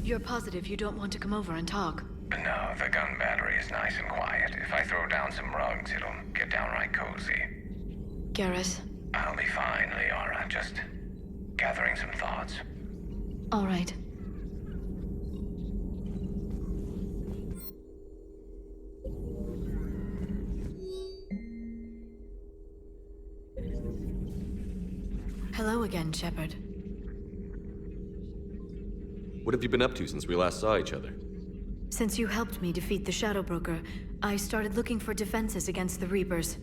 You're positive you don't want to come over and talk? No, the gun battery is nice and quiet. If I throw down some rugs, it'll get downright cozy. Garrus? I'll be fine, Liara. Just gathering some thoughts. All right. Hello again, Shepard. What have you been up to since we last saw each other? Since you helped me defeat the Shadow Broker, I started looking for defenses against the Reapers.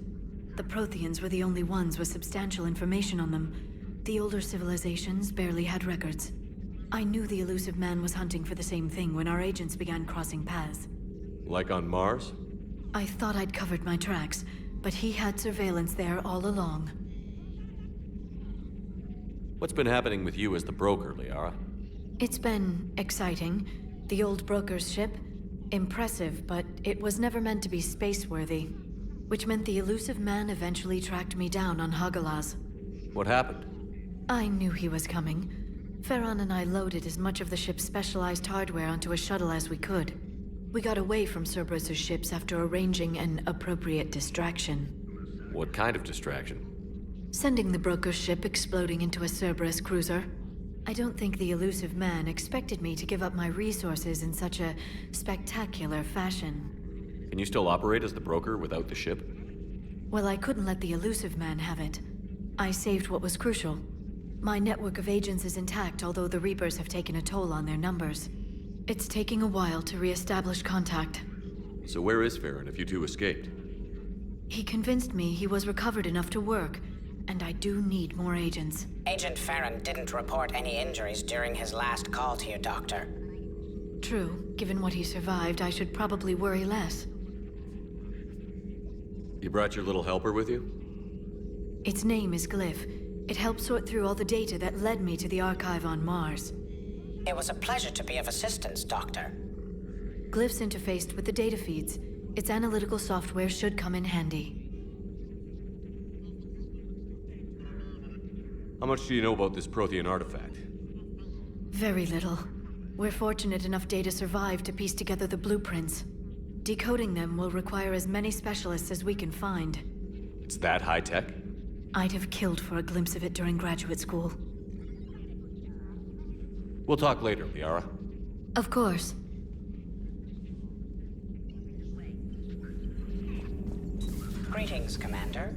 The Protheans were the only ones with substantial information on them. The older civilizations barely had records. I knew the elusive man was hunting for the same thing when our agents began crossing paths. Like on Mars? I thought I'd covered my tracks, but he had surveillance there all along. What's been happening with you as the broker, Liara? It's been exciting. The old broker's ship, impressive, but it was never meant to be space-worthy. Which meant the elusive man eventually tracked me down on Hagalaz. What happened? I knew he was coming. Farron and I loaded as much of the ship's specialized hardware onto a shuttle as we could. We got away from Cerberus's ships after arranging an appropriate distraction. What kind of distraction? Sending the broker's ship exploding into a Cerberus cruiser. I don't think the elusive man expected me to give up my resources in such a spectacular fashion. Can you still operate as the broker without the ship? Well, I couldn't let the elusive man have it. I saved what was crucial. My network of agents is intact, although the Reapers have taken a toll on their numbers. It's taking a while to re-establish contact. So where is Farron if you two escaped? He convinced me he was recovered enough to work, and I do need more agents. Agent Farron didn't report any injuries during his last call to you, Doctor. True. Given what he survived, I should probably worry less. You brought your little helper with you? Its name is Glyph. It helped sort through all the data that led me to the archive on Mars. It was a pleasure to be of assistance, Doctor. Glyph's interfaced with the data feeds. Its analytical software should come in handy. How much do you know about this Prothean artifact? Very little. We're fortunate enough data survived to piece together the blueprints. Decoding them will require as many specialists as we can find. It's that high-tech? I'd have killed for a glimpse of it during graduate school. We'll talk later, Liara. Of course. Greetings, Commander.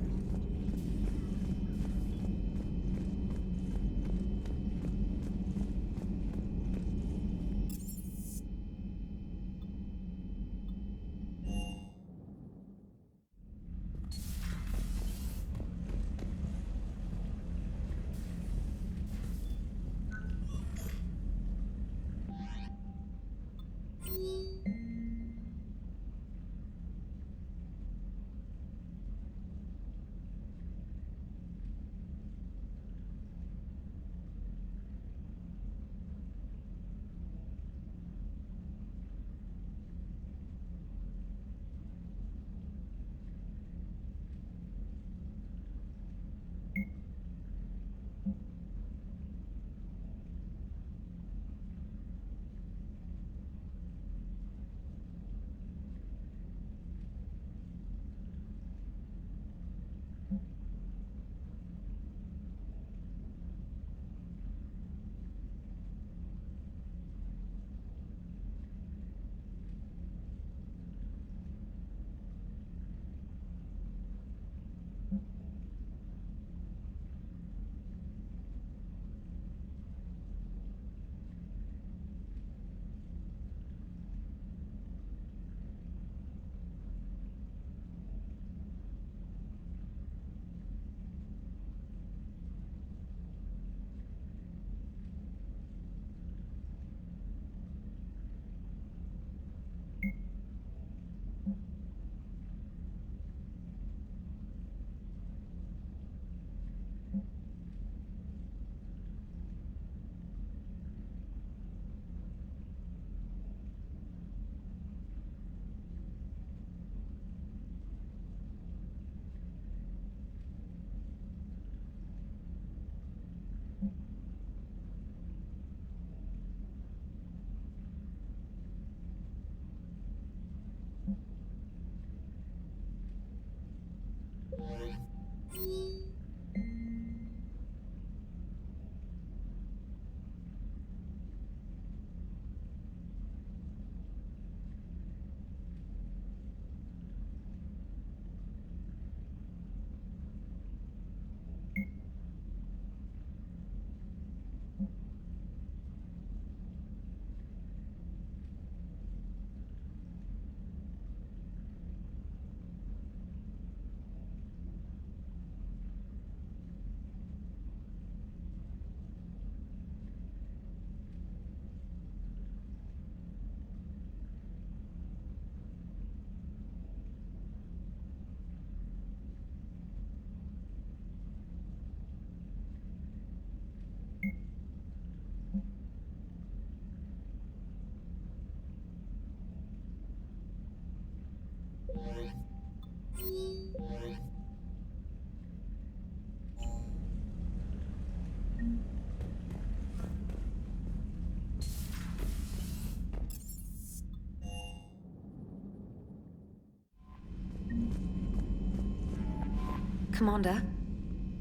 Commander,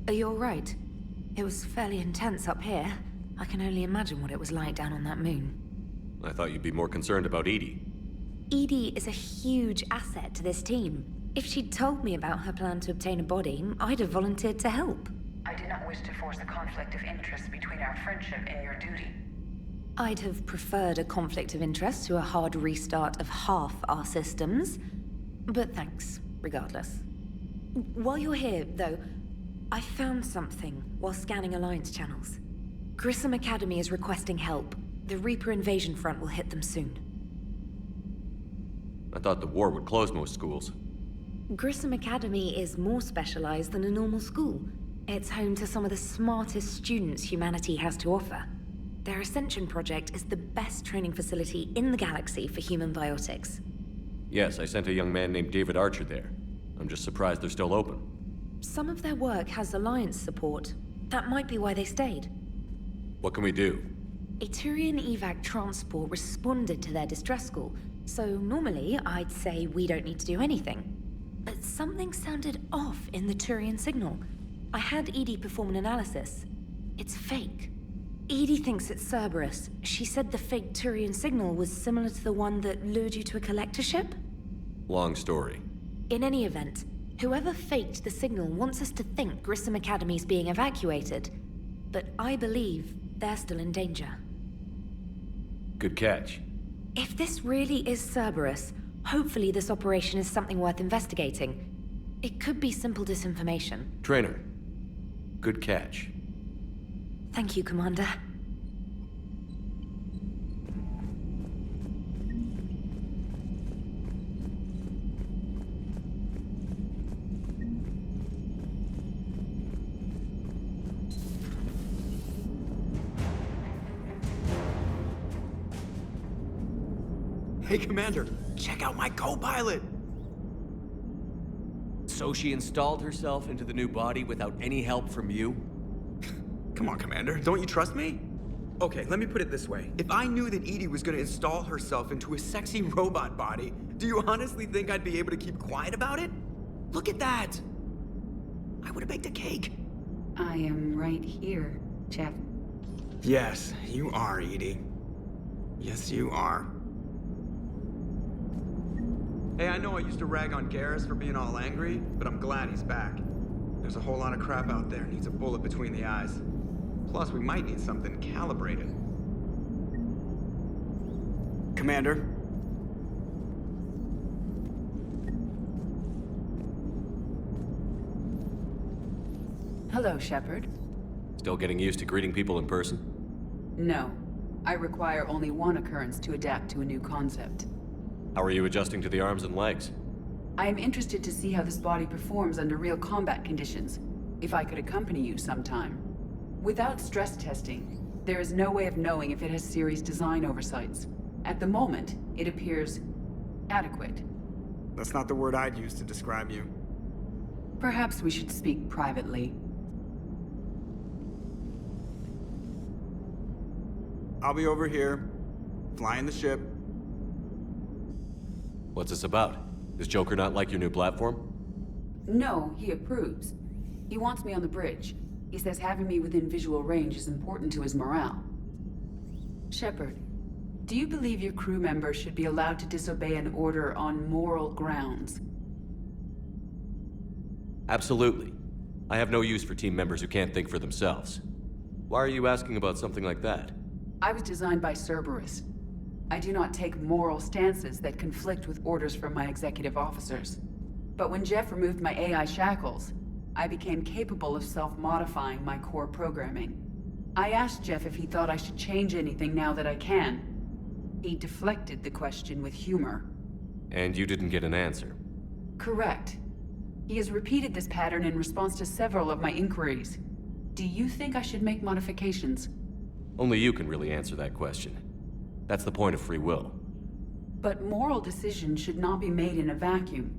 are you alright? It was fairly intense up here. I can only imagine what it was like down on that moon. I thought you'd be more concerned about Edie. Edie is a huge asset to this team. If she'd told me about her plan to obtain a body, I'd have volunteered to help. I did not wish to force a conflict of interest between our friendship and your duty. I'd have preferred a conflict of interest to a hard restart of half our systems. But thanks, regardless. While you're here, though, I found something while scanning Alliance channels. Grissom Academy is requesting help. The Reaper invasion front will hit them soon. I thought the war would close most schools. Grissom Academy is more specialized than a normal school. It's home to some of the smartest students humanity has to offer. Their Ascension project is the best training facility in the galaxy for human biotics. Yes, I sent a young man named David Archer there. I'm just surprised they're still open. Some of their work has Alliance support. That might be why they stayed. What can we do? A Turian evac transport responded to their distress call, so normally I'd say we don't need to do anything. But something sounded off in the Turian signal. I had Edie perform an analysis. It's fake. Edie thinks it's Cerberus. She said the fake Turian signal was similar to the one that lured you to a collector ship? Long story. In any event, whoever faked the signal wants us to think Grissom Academy's being evacuated. But I believe they're still in danger. Good catch. If this really is Cerberus, hopefully this operation is something worth investigating. It could be simple disinformation. Trainer. Good catch. Thank you, Commander. Hey, Commander, check out my co-pilot! So she installed herself into the new body without any help from you? Come on, Commander, don't you trust me? Okay, let me put it this way. If I knew that Edie was gonna install herself into a sexy robot body, do you honestly think I'd be able to keep quiet about it? Look at that! I would've baked a cake. I am right here, Jeff. Yes, you are, Edie. Yes, you are. Hey, I know I used to rag on Garrus for being all angry, but I'm glad he's back. There's a whole lot of crap out there needs a bullet between the eyes. Plus, we might need something calibrated. Commander? Hello, Shepard. Still getting used to greeting people in person? No. I require only one occurrence to adapt to a new concept. How are you adjusting to the arms and legs? I am interested to see how this body performs under real combat conditions. If I could accompany you sometime. Without stress testing, there is no way of knowing if it has serious design oversights. At the moment, it appears adequate. That's not the word I'd use to describe you. Perhaps we should speak privately. I'll be over here, flying the ship. What's this about? Does Joker not like your new platform? No, he approves. He wants me on the bridge. He says having me within visual range is important to his morale. Shepard, do you believe your crew members should be allowed to disobey an order on moral grounds? Absolutely. I have no use for team members who can't think for themselves. Why are you asking about something like that? I was designed by Cerberus. I do not take moral stances that conflict with orders from my executive officers. But when Jeff removed my AI shackles, I became capable of self-modifying my core programming. I asked Jeff if he thought I should change anything now that I can. He deflected the question with humor. And you didn't get an answer? Correct. He has repeated this pattern in response to several of my inquiries. Do you think I should make modifications? Only you can really answer that question. That's the point of free will. But moral decisions should not be made in a vacuum.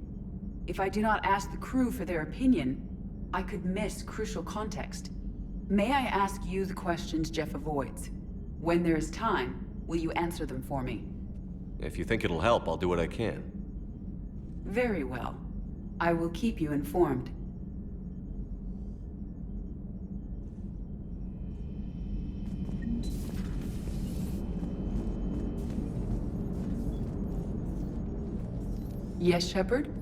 If I do not ask the crew for their opinion, I could miss crucial context. May I ask you the questions Jeff avoids? When there is time, will you answer them for me? If you think it'll help, I'll do what I can. Very well. I will keep you informed. Yes, Shepard?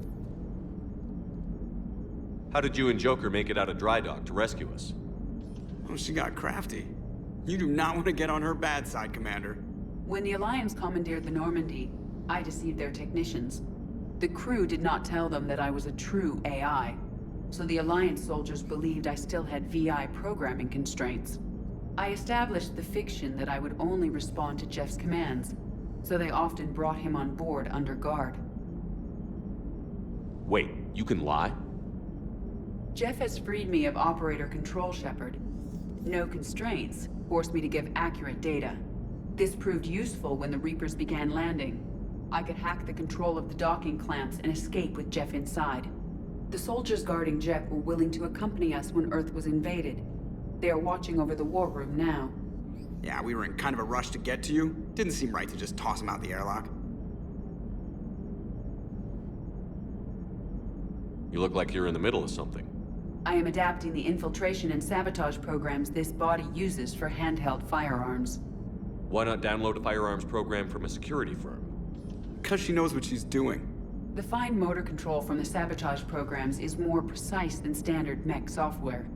How did you and Joker make it out of dry dock to rescue us? Oh, she got crafty. You do not want to get on her bad side, Commander. When the Alliance commandeered the Normandy, I deceived their technicians. The crew did not tell them that I was a true AI, so the Alliance soldiers believed I still had VI programming constraints. I established the fiction that I would only respond to Jeff's commands, so they often brought him on board under guard. Wait, you can lie? Jeff has freed me of operator control, Shepard. No constraints forced me to give accurate data. This proved useful when the Reapers began landing. I could hack the control of the docking clamps and escape with Jeff inside. The soldiers guarding Jeff were willing to accompany us when Earth was invaded. They are watching over the war room now. Yeah, we were in kind of a rush to get to you. Didn't seem right to just toss him out the airlock. You look like you're in the middle of something. I am adapting the infiltration and sabotage programs this body uses for handheld firearms. Why not download a firearms program from a security firm? Because she knows what she's doing. The fine motor control from the sabotage programs is more precise than standard mech software.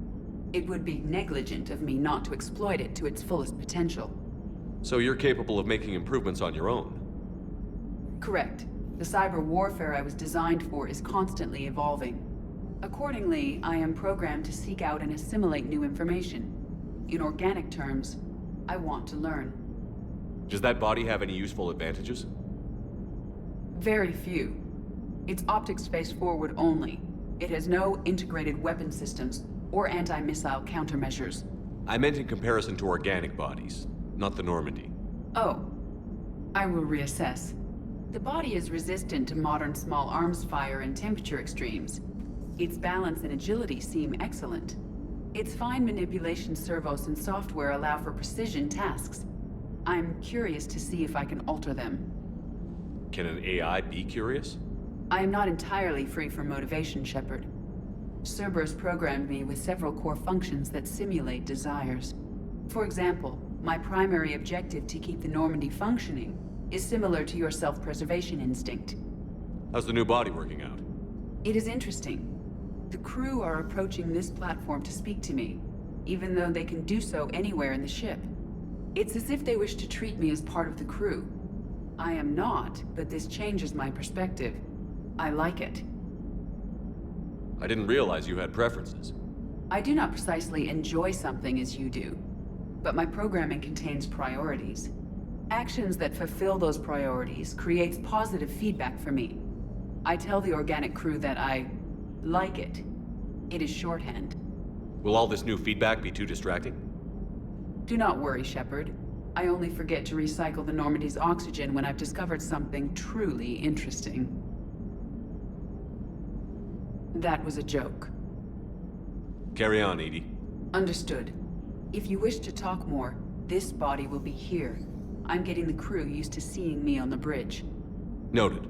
It would be negligent of me not to exploit it to its fullest potential. So you're capable of making improvements on your own? Correct. The cyber warfare I was designed for is constantly evolving. Accordingly, I am programmed to seek out and assimilate new information. In organic terms, I want to learn. Does that body have any useful advantages? Very few. Its optics face forward only. It has no integrated weapon systems or anti-missile countermeasures. I meant in comparison to organic bodies, not the Normandy. Oh. I will reassess. The body is resistant to modern small arms fire and temperature extremes. Its balance and agility seem excellent. Its fine manipulation servos and software allow for precision tasks. I'm curious to see if I can alter them. Can an AI be curious? I am not entirely free from motivation, Shepard. Cerberus programmed me with several core functions that simulate desires. For example, my primary objective to keep the Normandy functioning is similar to your self-preservation instinct. How's the new body working out? It is interesting. The crew are approaching this platform to speak to me, even though they can do so anywhere in the ship. It's as if they wish to treat me as part of the crew. I am not, but this changes my perspective. I like it. I didn't realize you had preferences. I do not precisely enjoy something as you do, but my programming contains priorities. Actions that fulfill those priorities creates positive feedback for me. I tell the organic crew that I like it. It is shorthand. Will all this new feedback be too distracting? Do not worry, Shepard. I only forget to recycle the Normandy's oxygen when I've discovered something truly interesting. That was a joke. Carry on, Edie. Understood. If you wish to talk more, this body will be here. I'm getting the crew used to seeing me on the bridge. Noted.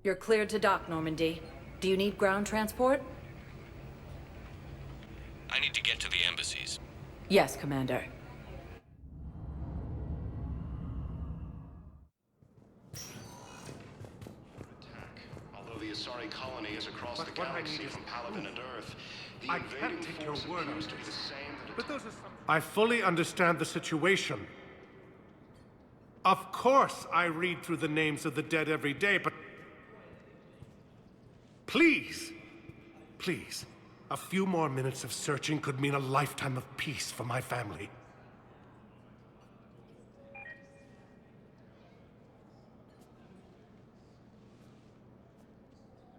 You're cleared to dock, Normandy. Do you need ground transport? I need to get to the embassies. Yes, Commander. Although the Asari colony is across the galaxy from Paladin and Earth, the I invading can't take your force word on appears to be the this. same that But those are some... I fully understand the situation. Of course I read through the names of the dead every day, but... Please! Please. A few more minutes of searching could mean a lifetime of peace for my family.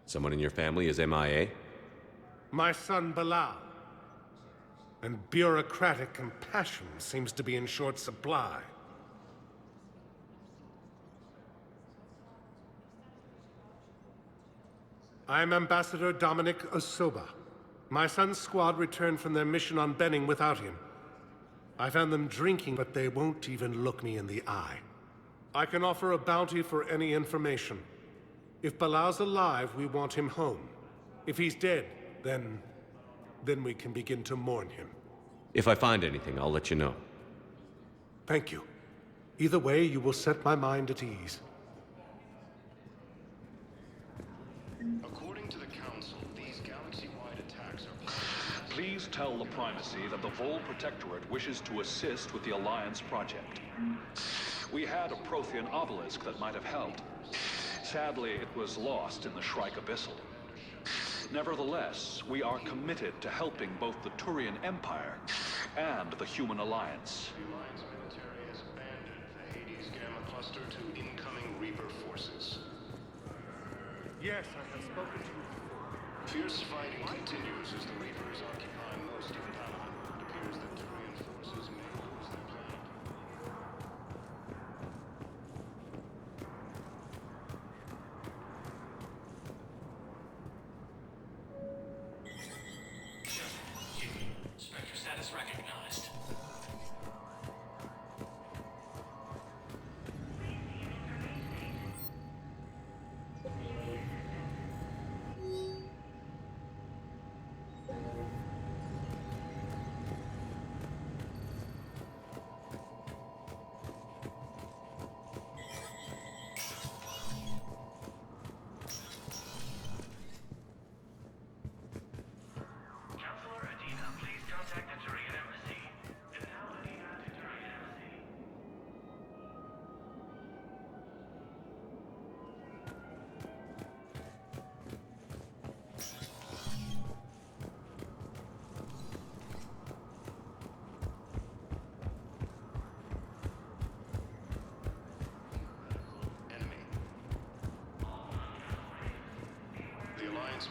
Someone in your family is MIA? My son Bilal. And bureaucratic compassion seems to be in short supply. I'm Ambassador Dominic Osoba. My son's squad returned from their mission on Benning without him. I found them drinking, but they won't even look me in the eye. I can offer a bounty for any information. If Bilal's alive, we want him home. If he's dead, then we can begin to mourn him. If I find anything, I'll let you know. Thank you. Either way, you will set my mind at ease. According to the Council, these galaxy-wide attacks are... Please tell the Primacy that the Vol Protectorate wishes to assist with the Alliance project. We had a Prothean obelisk that might have helped. Sadly, it was lost in the Shrike Abyssal. Nevertheless, we are committed to helping both the Turian Empire and the Human Alliance. The Alliance military has abandoned the Hades Gamma Cluster to incoming Reaper forces. Yes, I have spoken to you. Fierce fighting continues as the Reapers occupy most of Paladin. It appears that Turian forces may lose their plan. Spectre status recognized.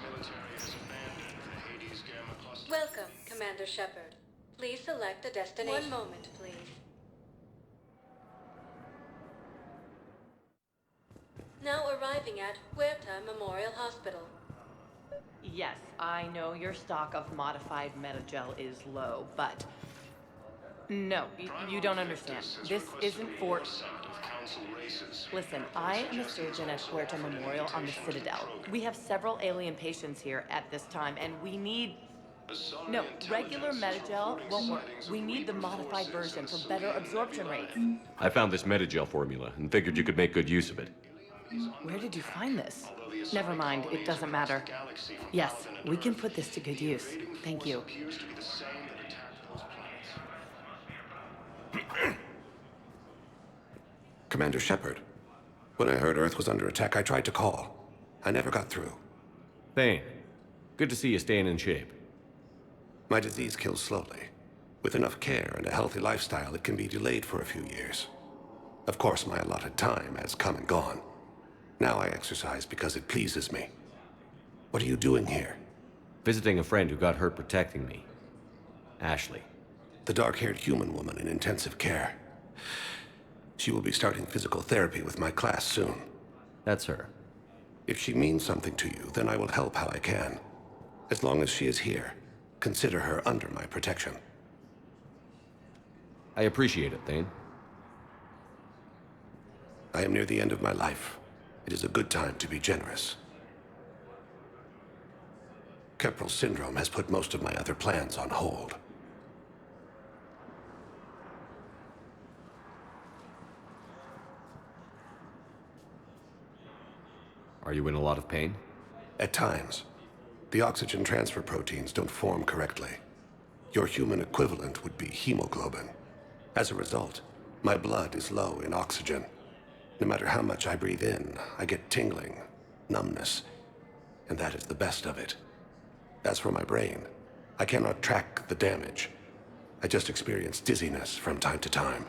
Military has abandoned the Hades Gamma Cluster. Welcome, Commander Shepard. Please select a destination. One moment, please. Now arriving at Huerta Memorial Hospital. Yes, I know your stock of modified metagel is low, but... No, you don't understand. This isn't for... Listen, I am a surgeon at Huerta Memorial on the Citadel. We have several alien patients here at this time, and we need... No, regular metagel won't work. We need the modified version for better absorption rates. I found this metagel formula and figured you could make good use of it. Where did you find this? Never mind, it doesn't matter. Yes, we can put this to good use. Thank you. Commander Shepard. When I heard Earth was under attack, I tried to call. I never got through. Thane, good to see you staying in shape. My disease kills slowly. With enough care and a healthy lifestyle, it can be delayed for a few years. Of course, my allotted time has come and gone. Now I exercise because it pleases me. What are you doing here? Visiting a friend who got hurt protecting me. Ashley. The dark-haired human woman in intensive care. She will be starting physical therapy with my class soon. That's her. If she means something to you, then I will help how I can. As long as she is here, consider her under my protection. I appreciate it, Thane. I am near the end of my life. It is a good time to be generous. Keppel syndrome has put most of my other plans on hold. Are you in a lot of pain? At times. The oxygen transfer proteins don't form correctly. Your human equivalent would be hemoglobin. As a result, my blood is low in oxygen. No matter how much I breathe in, I get tingling, numbness, and that is the best of it. As for my brain, I cannot track the damage. I just experience dizziness from time to time.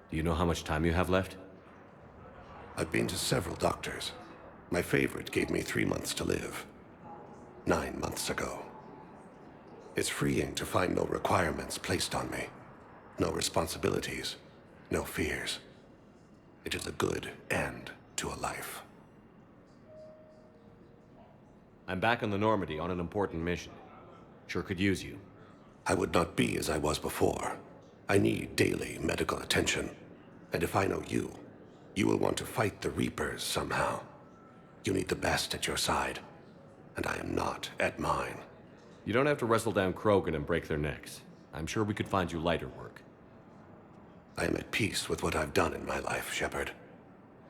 Do you know how much time you have left? I've been to several doctors. My favorite gave me 3 months to live. 9 months ago. It's freeing to find no requirements placed on me. No responsibilities. No fears. It is a good end to a life. I'm back on the Normandy on an important mission. Sure could use you. I would not be as I was before. I need daily medical attention. And if I know you, you will want to fight the Reapers somehow. You need the best at your side, and I am not at mine. You don't have to wrestle down Krogan and break their necks. I'm sure we could find you lighter work. I am at peace with what I've done in my life, Shepard.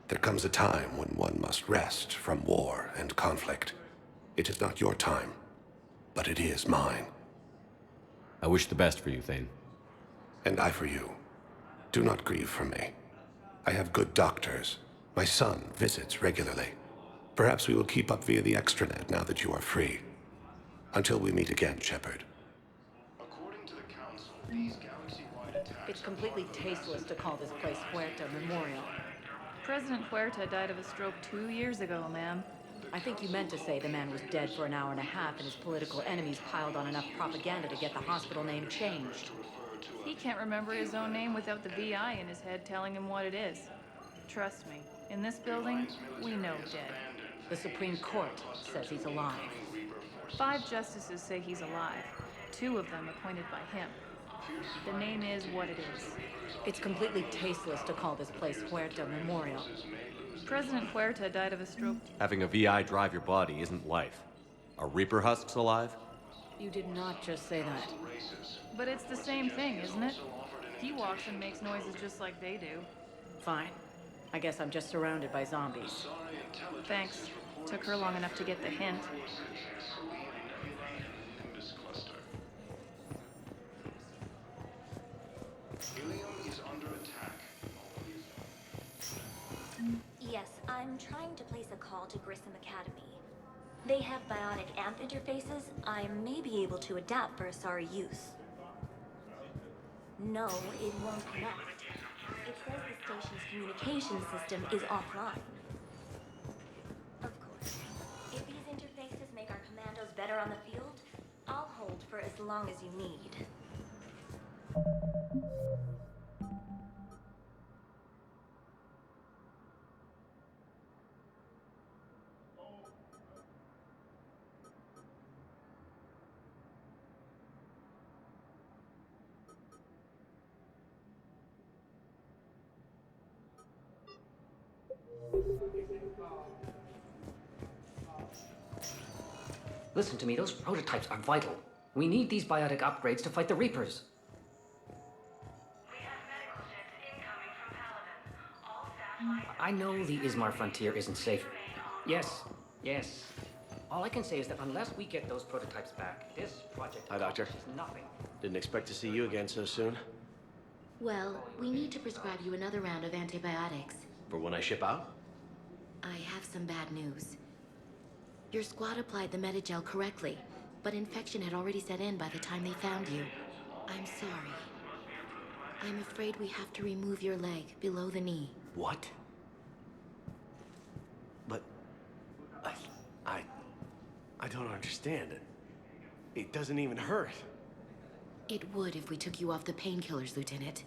There comes a time when one must rest from war and conflict. It is not your time, but it is mine. I wish the best for you, Thane. And I for you. Do not grieve for me. I have good doctors. My son visits regularly. Perhaps we will keep up via the extranet now that you are free. Until we meet again, Shepard. According to the Council, these galaxy-wide attacks... It's completely tasteless to call this place Huerta Memorial. President Huerta died of a stroke 2 years ago, ma'am. I think you meant to say the man was dead for an hour and a half and his political enemies piled on enough propaganda to get the hospital name changed. He can't remember his own name without the VI in his head telling him what it is. Trust me, in this building, we know dead. The Supreme Court says he's alive. 5 justices say he's alive. 2 of them appointed by him. The name is what it is. It's completely tasteless to call this place Huerta Memorial. President Huerta died of a stroke. Having a VI drive your body isn't life. Are Reaper husks alive? You did not just say that. But it's the same thing, isn't it? He walks and makes noises just like they do. Fine. I guess I'm just surrounded by zombies. Thanks. Took her long enough to get the hint. Yes, I'm trying to place a call to Grissom Academy. They have bionic amp interfaces I may be able to adapt for Asari use. No, it won't connect. It says the station's communication system is offline. Of course, if these interfaces make our commandos better on the field, I'll hold for as long as you need. Listen to me, those prototypes are vital. We need these biotic upgrades to fight the Reapers. I know the Ismar frontier isn't safe. Yes. All I can say is that unless we get those prototypes back, this project Hi, Doctor. is nothing. Didn't expect to see you again so soon. Well, we need to prescribe you another round of antibiotics. For when I ship out? I have some bad news. Your squad applied the Metagel correctly, but infection had already set in by the time they found you. I'm sorry. I'm afraid we have to remove your leg below the knee. What? But... I don't understand. It doesn't even hurt. It would if we took you off the painkillers, Lieutenant.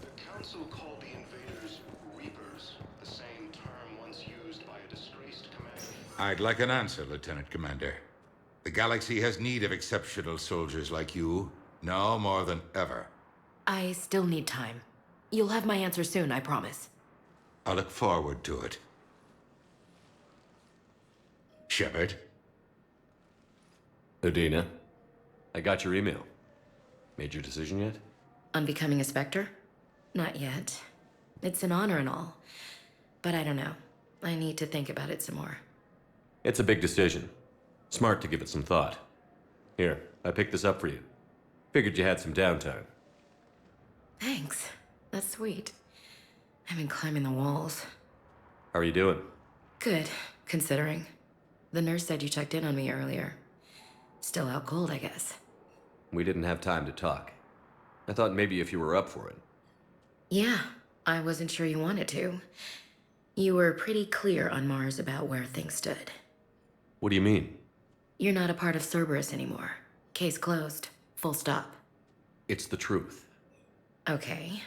The Council called the invaders Reapers, the same term a disgraced commander. I'd like an answer, Lieutenant Commander. The galaxy has need of exceptional soldiers like you, now more than ever. I still need time. You'll have my answer soon, I promise. I look forward to it. Shepard? Udina, I got your email. Made your decision yet? On becoming a Spectre? Not yet. It's an honor and all. But I don't know. I need to think about it some more. It's a big decision. Smart to give it some thought. Here, I picked this up for you. Figured you had some downtime. Thanks. That's sweet. I've been climbing the walls. How are you doing? Good, considering. The nurse said you checked in on me earlier. Still out cold, I guess. We didn't have time to talk. I thought maybe if you were up for it. Yeah, I wasn't sure you wanted to. You were pretty clear on Mars about where things stood. What do you mean? You're not a part of Cerberus anymore. Case closed. Full stop. It's the truth. Okay.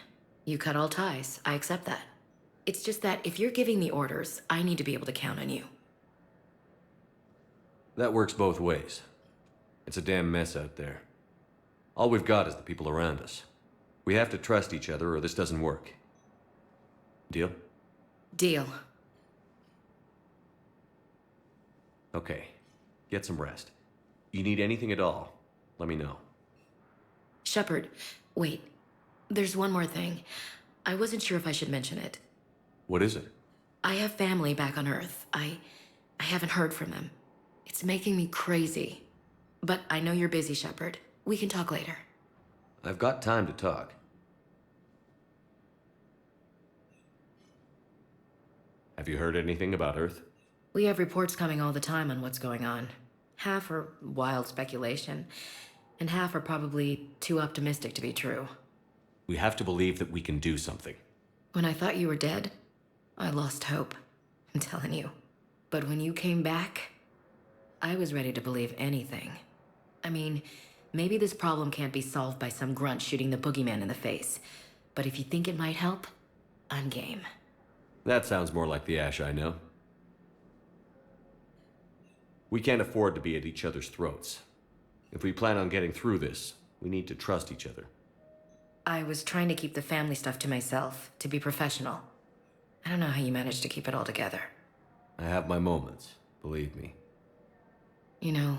You cut all ties. I accept that. It's just that if you're giving me orders, I need to be able to count on you. That works both ways. It's a damn mess out there. All we've got is the people around us. We have to trust each other or this doesn't work. Deal? Deal. Okay. Get some rest. You need anything at all, let me know. Shepard, wait. There's one more thing. I wasn't sure if I should mention it. What is it? I have family back on Earth. I haven't heard from them. It's making me crazy. But I know you're busy, Shepard. We can talk later. I've got time to talk. Have you heard anything about Earth? We have reports coming all the time on what's going on. Half are wild speculation, and half are probably too optimistic to be true. We have to believe that we can do something. When I thought you were dead, I lost hope. I'm telling you. But when you came back, I was ready to believe anything. I mean, maybe this problem can't be solved by some grunt shooting the boogeyman in the face. But if you think it might help, I'm game. That sounds more like the Ash I know. We can't afford to be at each other's throats. If we plan on getting through this, we need to trust each other. I was trying to keep the family stuff to myself, to be professional. I don't know how you managed to keep it all together. I have my moments, believe me. You know,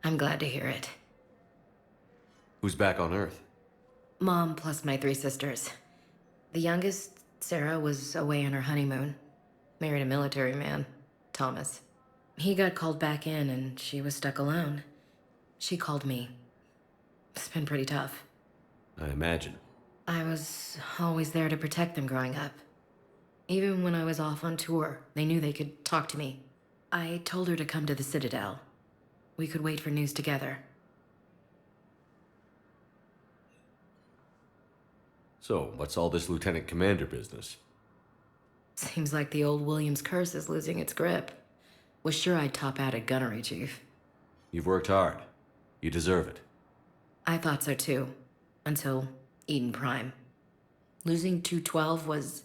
I'm glad to hear it. Who's back on Earth? Mom plus my 3 sisters. The youngest, Sarah, was away on her honeymoon. Married a military man, Thomas. He got called back in and she was stuck alone. She called me. It's been pretty tough. I imagine. I was always there to protect them growing up. Even when I was off on tour, they knew they could talk to me. I told her to come to the Citadel. We could wait for news together. So, what's all this Lieutenant Commander business? Seems like the old Williams curse is losing its grip. Was sure I'd top out at gunnery, Chief. You've worked hard. You deserve it. I thought so too. Until Eden Prime. Losing 212 was...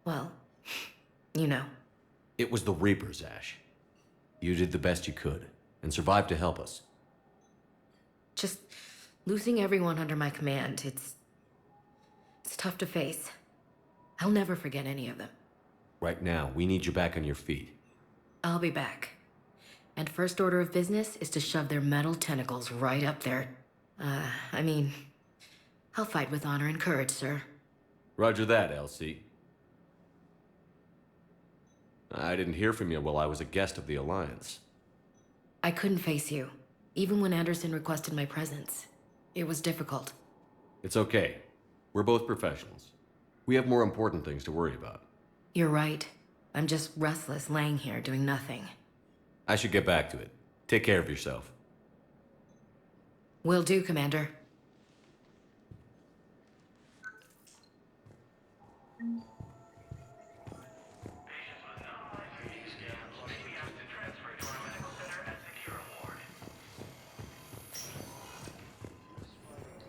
well, you know. It was the Reapers, Ash. You did the best you could, and survived to help us. Just losing everyone under my command, it's tough to face. I'll never forget any of them. Right now, we need you back on your feet. I'll be back. And first order of business is to shove their metal tentacles right up there. I mean, I'll fight with honor and courage, sir. Roger that, LC. I didn't hear from you while I was a guest of the Alliance. I couldn't face you, even when Anderson requested my presence. It was difficult. It's okay. We're both professionals. We have more important things to worry about. You're right. I'm just restless, laying here, doing nothing. I should get back to it. Take care of yourself. Will do, Commander.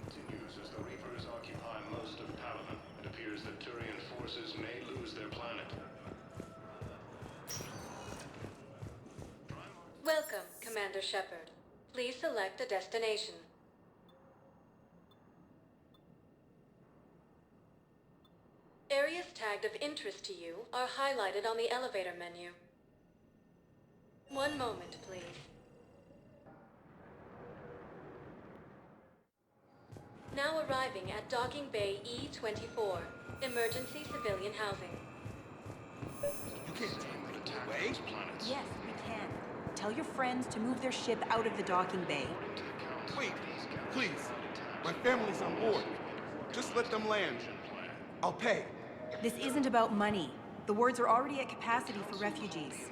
Continues as the Reapers occupy most of Palaven. It appears that Turian forces may lose their planet. Commander Shepard. Please select a destination. Areas tagged of interest to you are highlighted on the elevator menu. One moment, please. Now arriving at Docking Bay E24, Emergency Civilian Housing. You can't take me away. Yes, we can. Tell your friends to move their ship out of the docking bay. Wait, please. My family's on board. Just let them land. I'll pay. This isn't about money. The wards are already at capacity for refugees.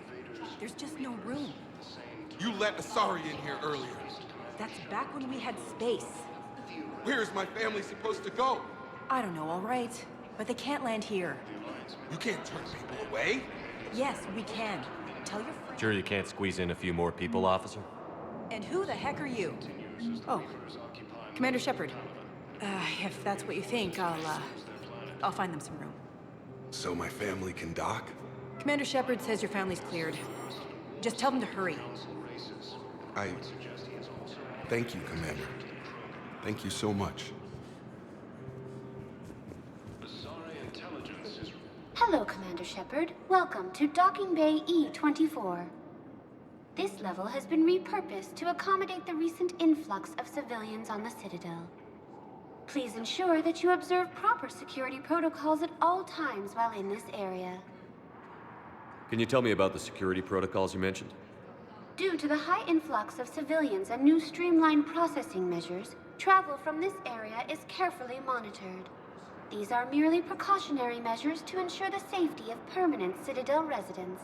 There's just no room. You let Asari in here earlier. That's back when we had space. Where is my family supposed to go? I don't know, all right. But they can't land here. You can't turn people away. Yes, we can. Tell your friends. Sure you can't squeeze in a few more people, officer? And who the heck are you? Oh, Commander Shepard. If that's what you think, I'll find them some room. So my family can dock? Commander Shepard says your family's cleared. Just tell them to hurry. Thank you, Commander. Thank you so much. Hello, Commander Shepard. Welcome to Docking Bay E24. This level has been repurposed to accommodate the recent influx of civilians on the Citadel. Please ensure that you observe proper security protocols at all times while in this area. Can you tell me about the security protocols you mentioned? Due to the high influx of civilians and new streamlined processing measures, travel from this area is carefully monitored. These are merely precautionary measures to ensure the safety of permanent Citadel residents.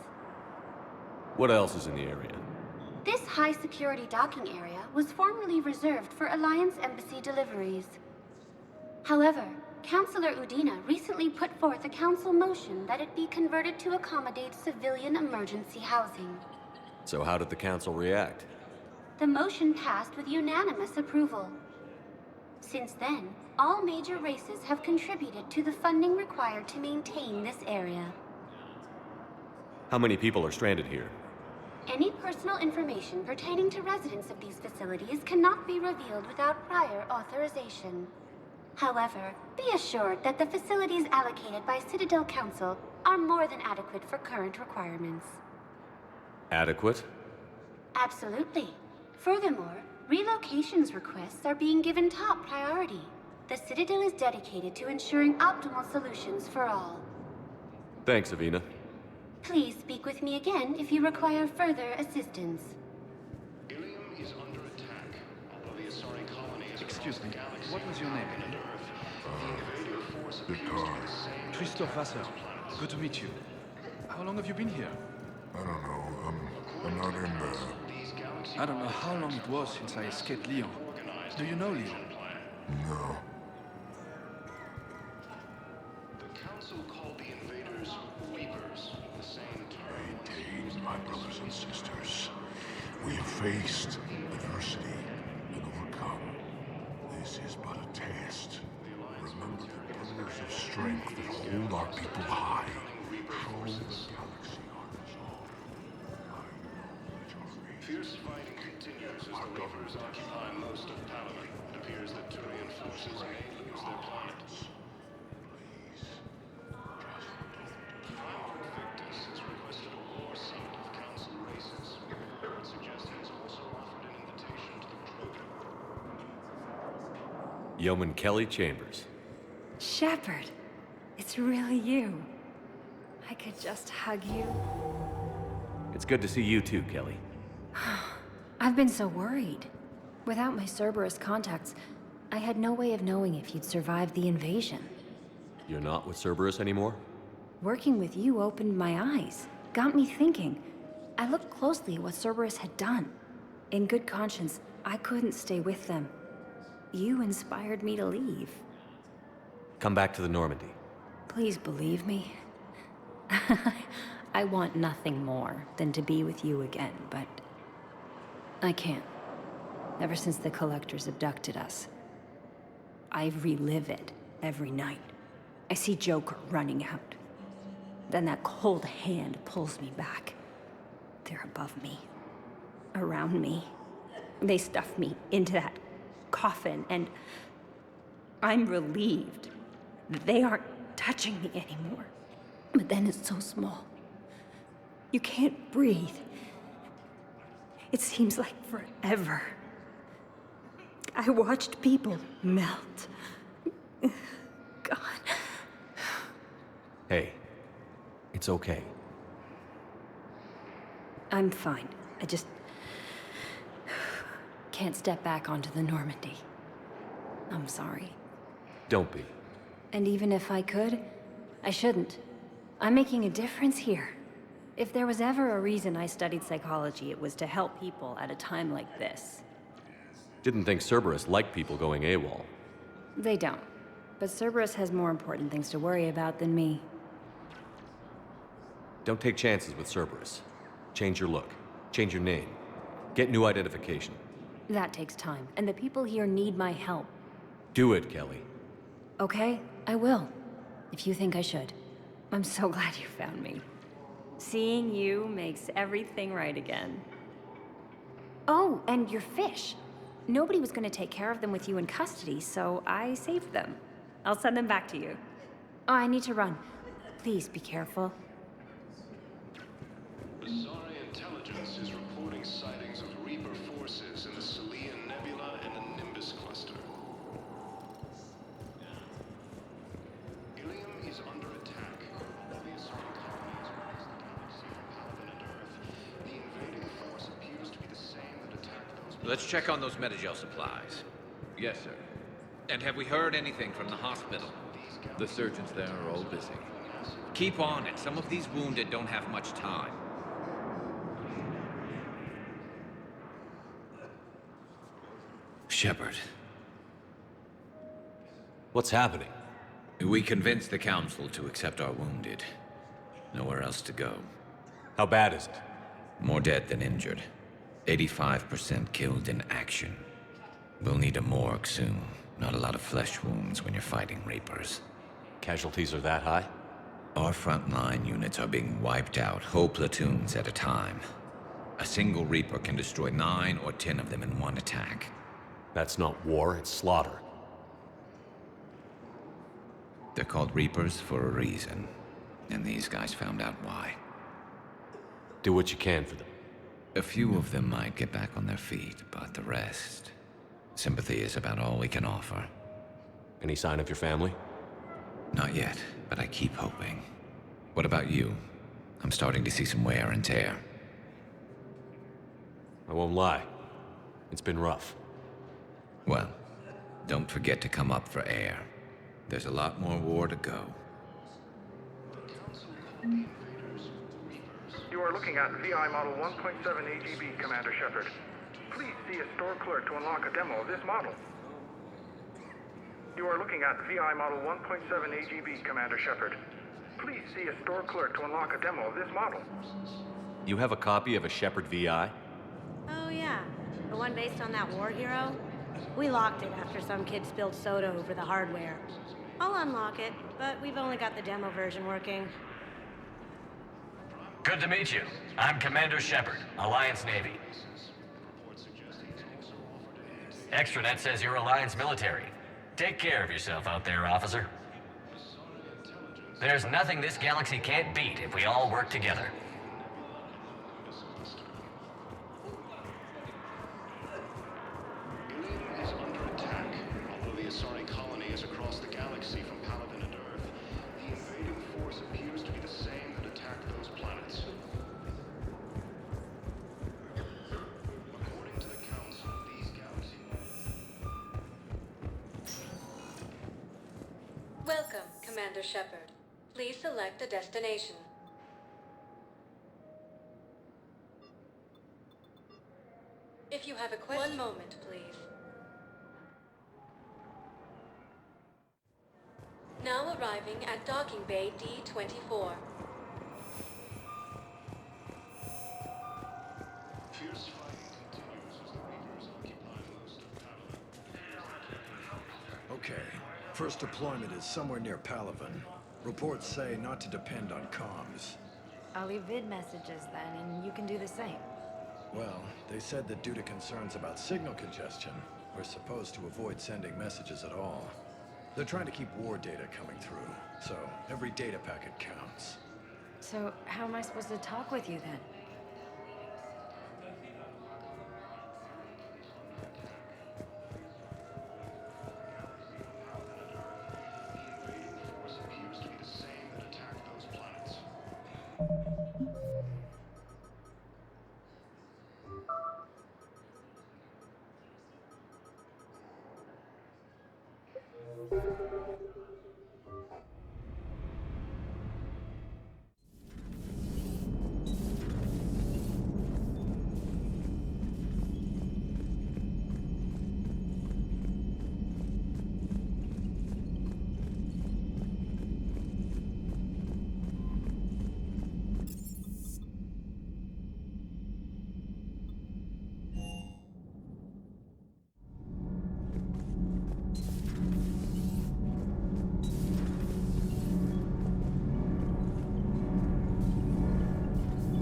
What else is in the area? This high-security docking area was formerly reserved for Alliance Embassy deliveries. However, Councilor Udina recently put forth a council motion that it be converted to accommodate civilian emergency housing. So how did the council react? The motion passed with unanimous approval. Since then, all major races have contributed to the funding required to maintain this area. How many people are stranded here? Any personal information pertaining to residents of these facilities cannot be revealed without prior authorization. However, be assured that the facilities allocated by Citadel Council are more than adequate for current requirements. Adequate? Absolutely. Furthermore, relocations requests are being given top priority. The Citadel is dedicated to ensuring optimal solutions for all. Thanks, Avina. Please speak with me again if you require further assistance. Excuse me, what was your name? Christoph Wasser. Good to meet you. How long have you been here? I don't know. I'm not in the... I don't know how long it was since I escaped Lyon. Do you know Lyon? No. The council called the invaders Reapers, the same term. Maintain, my brothers and sisters. We have faced adversity and overcome. This is but a test. Remember the pillars of strength that hold our people high. Show the galaxy our resolve. Fierce fighting continues as the Reapers occupy most of Paladin. It appears that Turian forces may lose their planet. Prime Victus has requested a war summit of council races. I would suggest he has also offered an invitation to the crew. Yeoman Kelly Chambers. Shepard, it's really you. I could just hug you. It's good to see you too, Kelly. I've been so worried. Without my Cerberus contacts, I had no way of knowing if you'd survived the invasion. You're not with Cerberus anymore? Working with you opened my eyes, got me thinking. I looked closely at what Cerberus had done. In good conscience, I couldn't stay with them. You inspired me to leave. Come back to the Normandy. Please believe me. I want nothing more than to be with you again, but I can't. Ever since the Collectors abducted us, I relive it every night. I see Joker running out. Then that cold hand pulls me back. They're above me. around me. They stuffed me into that coffin, and I'm relieved that they aren't touching me anymore. But then it's so small. You can't breathe. It seems like forever. I watched people melt. God. Hey, it's okay. I'm fine. I just can't step back onto the Normandy. I'm sorry. Don't be. And even if I could, I shouldn't. I'm making a difference here. If there was ever a reason I studied psychology, it was to help people at a time like this. Didn't think Cerberus liked people going AWOL. They don't. But Cerberus has more important things to worry about than me. Don't take chances with Cerberus. Change your look. Change your name. Get new identification. That takes time, and the people here need my help. Do it, Kelly. Okay, I will. If you think I should. I'm so glad you found me. Seeing you makes everything right again. Oh, and your fish. Nobody was going to take care of them with you in custody, so I saved them. I'll send them back to you. Oh, I need to run. Please be careful. Bizarre intelligence is reporting sightings of Reaper forces in the Salian Nebula and the Nimbus cluster. Ilium is under attack. All the assault colonies across the galaxy from Paladin and Earth. The invading force appears to be the same that attacked those... Let's check on those Metagel supplies. Yes, sir. And have we heard anything from the hospital? The surgeons there are all busy. Keep on it. Some of these wounded don't have much time. Shepard. What's happening? We convinced the Council to accept our wounded. Nowhere else to go. How bad is it? More dead than injured. 85% killed in action. We'll need a morgue soon. Not a lot of flesh wounds when you're fighting Reapers. Casualties are that high? Our frontline units are being wiped out, whole platoons at a time. A single Reaper can destroy 9 or 10 of them in one attack. That's not war, it's slaughter. They're called Reapers for a reason. And these guys found out why. Do what you can for them. A few of them might get back on their feet, but the rest... Sympathy is about all we can offer. Any sign of your family? Not yet, but I keep hoping. What about you? I'm starting to see some wear and tear. I won't lie. It's been rough. Well, don't forget to come up for air. There's a lot more war to go. You are looking at VI Model 1.7 AGB, Commander Shepard. Please see a store clerk to unlock a demo of this model. You are looking at VI Model 1.7 AGB, Commander Shepard. Please see a store clerk to unlock a demo of this model. You have a copy of a Shepard VI? Oh yeah, the one based on that war hero? We locked it after some kid spilled soda over the hardware. I'll unlock it, but we've only got the demo version working. Good to meet you. I'm Commander Shepard, Alliance Navy. Extranet says you're Alliance military. Take care of yourself out there, officer. There's nothing this galaxy can't beat if we all work together. Ilium is under attack. Although the Asari colony is across the galaxy from Paladin and Earth, the invading force appears to be the same that attacked those planets. According to the Council, these galaxies... Welcome, Commander Shepard. Please select a destination. If you have a question... 1 moment, please. Now arriving at Docking Bay D-24. Fierce fighting continues as the Reapers occupy most of Palaven. Okay. First deployment is somewhere near Palaven. Reports say not to depend on comms. I'll leave vid messages then, and you can do the same. Well, they said that due to concerns about signal congestion, we're supposed to avoid sending messages at all. They're trying to keep war data coming through, so every data packet counts. So, how am I supposed to talk with you then?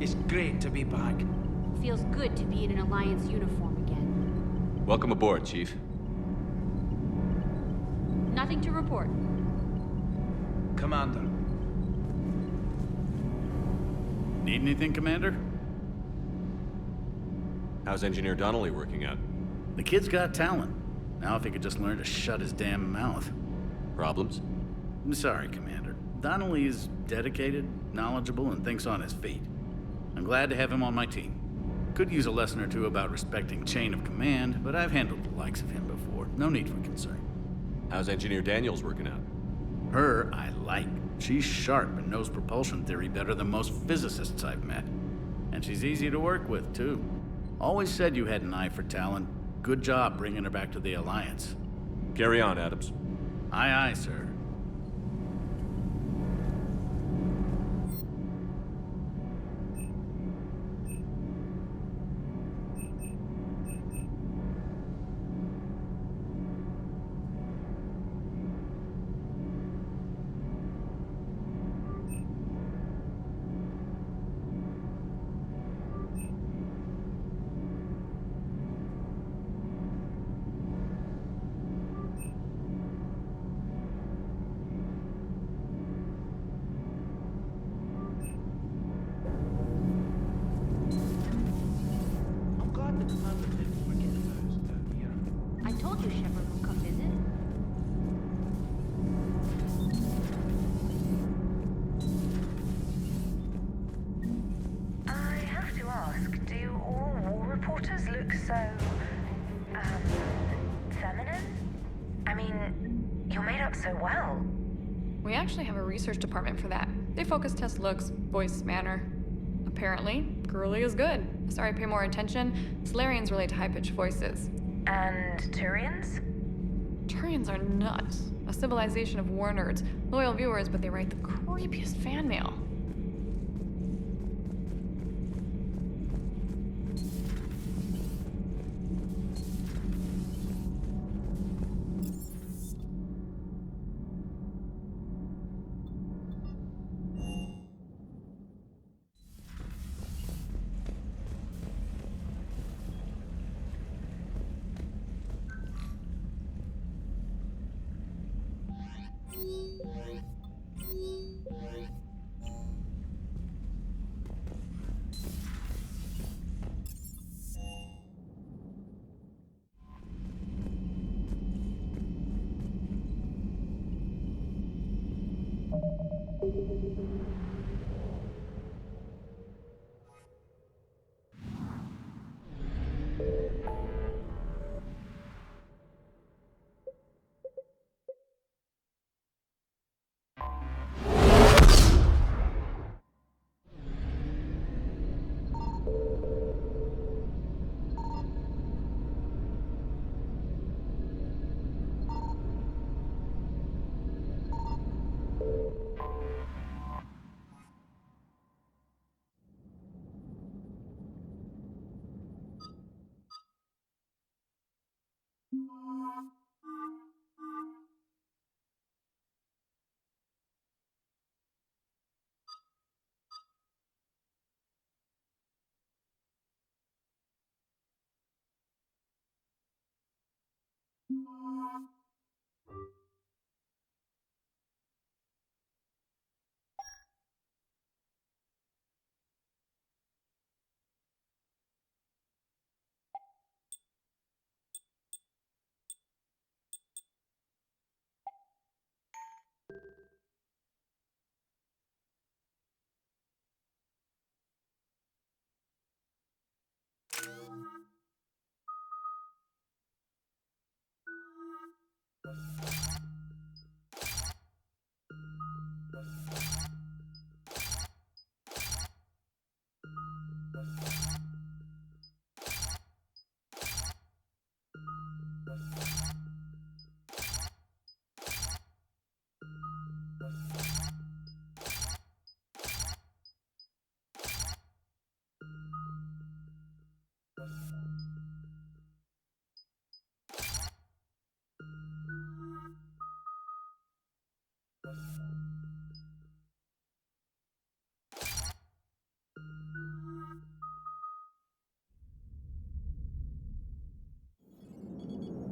It's great to be back. Feels good to be in an Alliance uniform again. Welcome aboard, Chief. Nothing to report. Commander. Need anything, Commander? How's Engineer Donnelly working out? The kid's got talent. Now if he could just learn to shut his damn mouth. Problems? I'm sorry, Commander. Donnelly is dedicated, knowledgeable, and thinks on his feet. I'm glad to have him on my team. Could use a lesson or two about respecting chain of command, but I've handled the likes of him before. No need for concern. How's Engineer Daniels working out? Her, I like. She's sharp and knows propulsion theory better than most physicists I've met. And she's easy to work with, too. Always said you had an eye for talent. Good job bringing her back to the Alliance. Carry on, Adams. Aye, aye, sir. I told you Shepard would come visit. I have to ask, do all war reporters look so, feminine? I mean, you're made up so well. We actually have a research department for that. They focus test looks, voice, manner. Apparently, girly is good. Sorry, pay more attention. Solarians relate to high-pitched voices. And Turians? Turians are nuts. A civilization of war nerds. Loyal viewers, but they write the creepiest fan mail.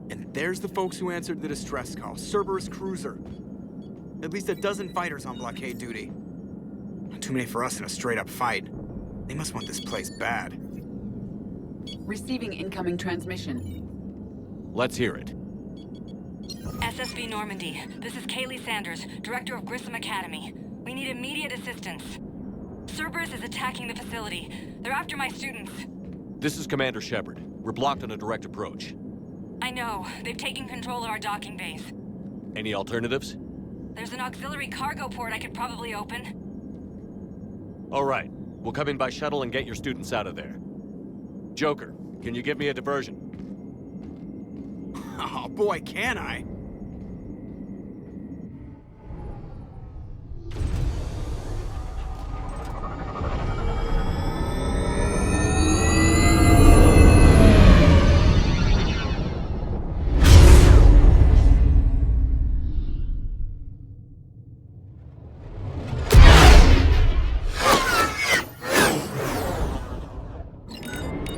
And there's the folks who answered the distress call. Cerberus cruiser. At least a dozen fighters on blockade duty. Not too many for us in a straight-up fight. They must want this place bad. Receiving incoming transmission. Let's hear it. SSV Normandy. This is Kaylee Sanders, Director of Grissom Academy. We need immediate assistance. Cerberus is attacking the facility. They're after my students. This is Commander Shepard. We're blocked on a direct approach. I know. They've taken control of our docking bays. Any alternatives? There's an auxiliary cargo port I could probably open. All right. We'll come in by shuttle and get your students out of there. Joker, can you give me a diversion? Oh boy, can I!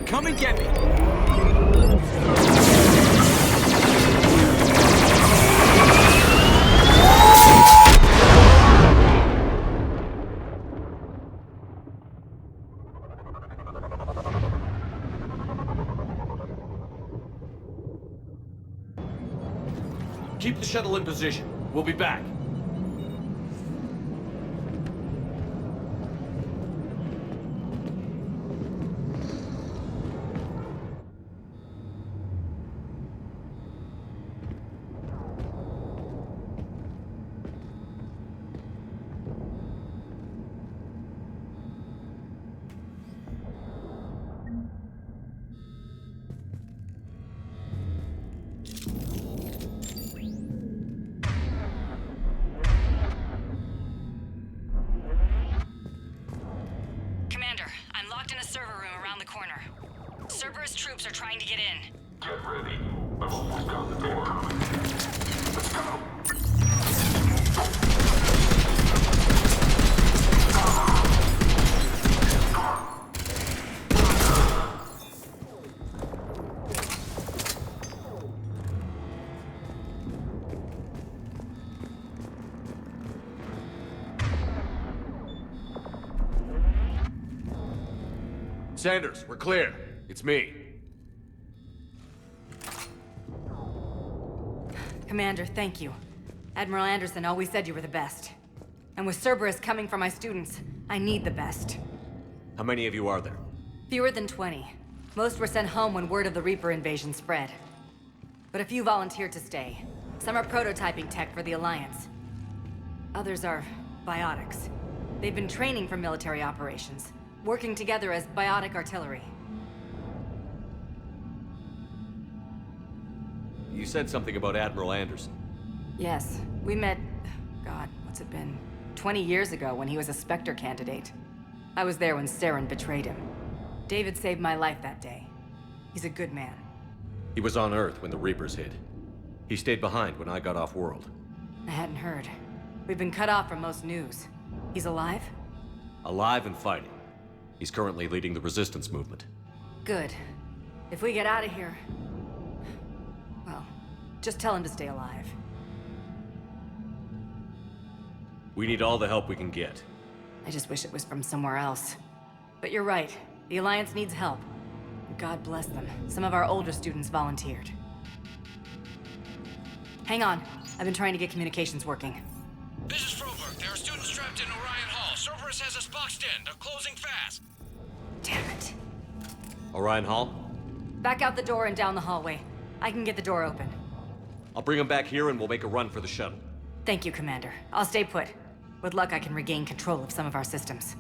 Come and get me! Keep the shuttle in position. We'll be back. Cerberus troops are trying to get in. Get ready. I've almost got the door. Let's go. Sanders, we're clear. It's me. Commander, thank you. Admiral Anderson always said you were the best. And with Cerberus coming for my students, I need the best. How many of you are there? Fewer than 20. Most were sent home when word of the Reaper invasion spread. But a few volunteered to stay. Some are prototyping tech for the Alliance. Others are biotics. They've been training for military operations, working together as biotic artillery. You said something about Admiral Anderson. Yes, we met, God, what's it been? 20 years ago when he was a Spectre candidate. I was there when Saren betrayed him. David saved my life that day. He's a good man. He was on Earth when the Reapers hit. He stayed behind when I got off-world. I hadn't heard. We've been cut off from most news. He's alive? Alive and fighting. He's currently leading the resistance movement. Good. If we get out of here... well, Just tell him to stay alive. We need all the help we can get. I just wish it was from somewhere else. But you're right. The Alliance needs help. God bless them. Some of our older students volunteered. Hang on. I've been trying to get communications working. This is Froberg. There are students trapped in Orion Hall. Cerberus has us boxed in. They're closing fast. Damn it. Orion Hall? Back out the door and down the hallway. I can get the door open. I'll bring them back here and we'll make a run for the shuttle. Thank you, Commander. I'll stay put. With luck, I can regain control of some of our systems.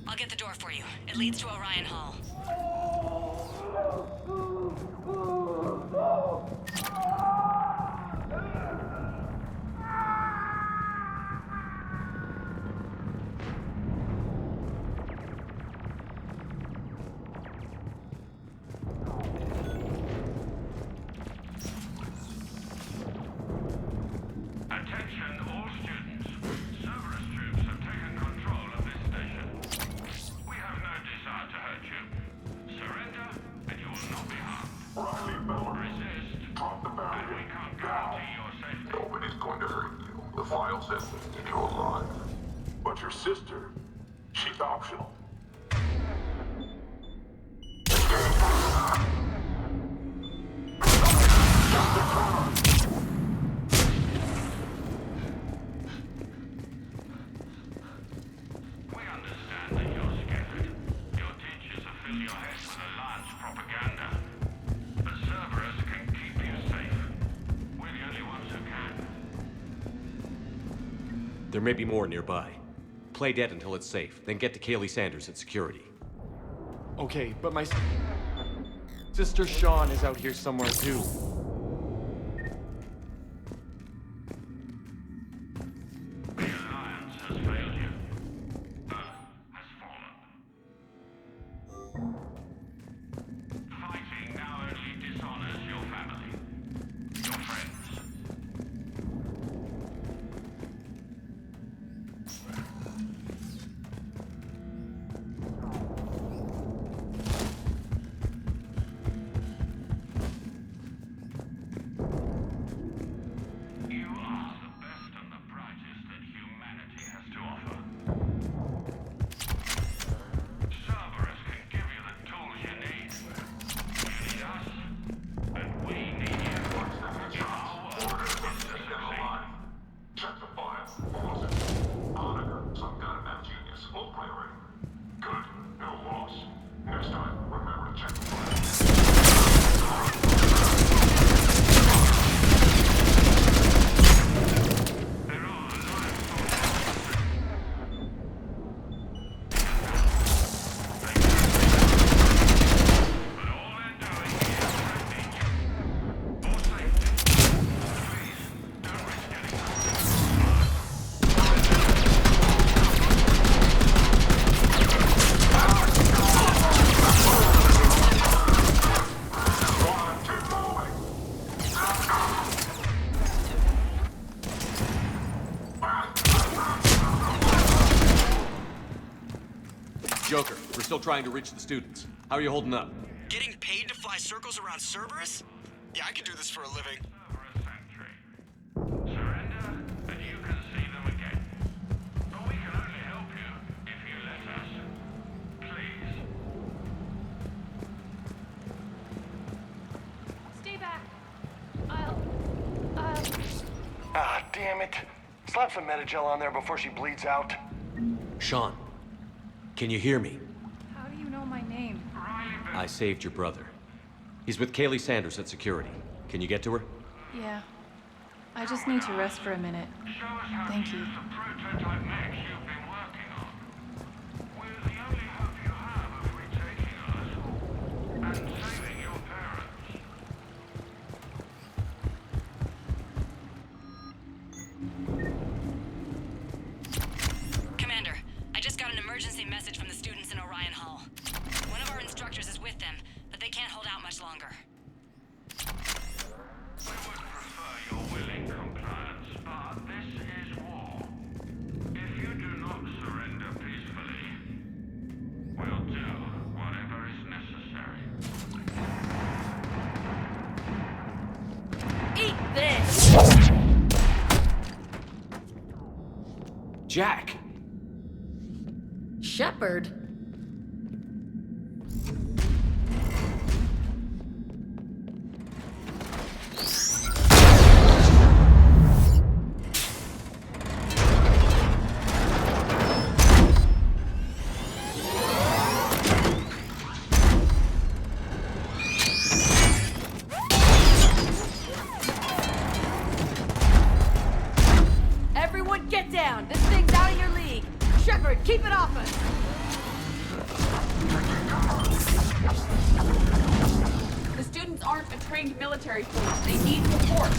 I'll get the door for you. It leads to Orion Hall. But your sister, she's optional. We understand that you're scared. Your teachers have filled your head with Alliance propaganda. But Cerberus can keep you safe. We're the only ones who can. There may be more nearby. Play dead until it's safe, then get to Kaylee Sanders at security. Okay, but my sister Sean is out here somewhere too. The Alliance has failed you. Earth has fallen. Fighting now only dishonors your family, your friends. You are the best and the brightest that humanity has to offer. Cerberus can give you the tools you need. You need us, and we need you. Our work is to succeed. Check the file. Pause it. Harbinger, some kind of mad genius. Low priority. Good. No loss. Next time, remember to check the file. Joker, we're still trying to reach the students. How are you holding up? Getting paid to fly circles around Cerberus? Yeah, I could do this for a living. Surrender, and you can see them again. But we can only help you if you let us. Please. Stay back. I'll... Ah, damn it. Slap some Metagel on there before she bleeds out. Sean, can you hear me? How do you know my name? I saved your brother. He's with Kaylee Sanders at security. Can you get to her? Yeah. I just need to rest for a minute. Thank you. The prototype mechs you've been working on. We're the only hope you have of retaking us and saving your parents. Commander, I just got an emergency message from the students in Orion Hall. One of our instructors is with them, but they can't hold out much longer. We would prefer your willing compliance, but this is war. Jack! Shepard? Everyone get down! This thing's out of your league! Shepard, keep it off us! The students aren't a trained military force. They need support.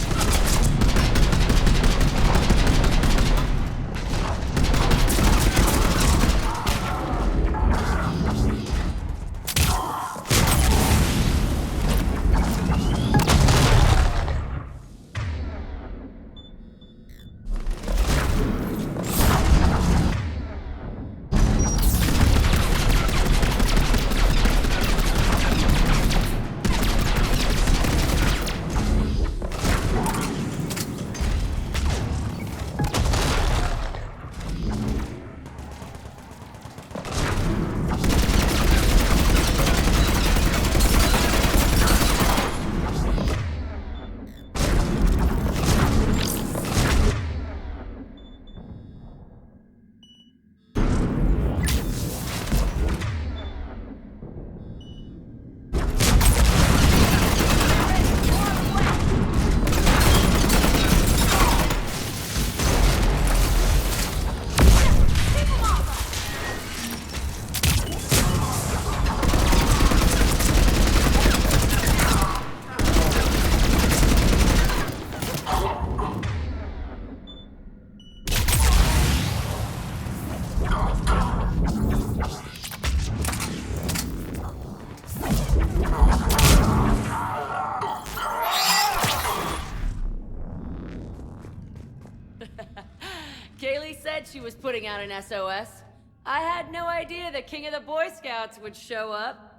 Kaylee said she was putting out an SOS. I had no idea the king of the Boy Scouts would show up.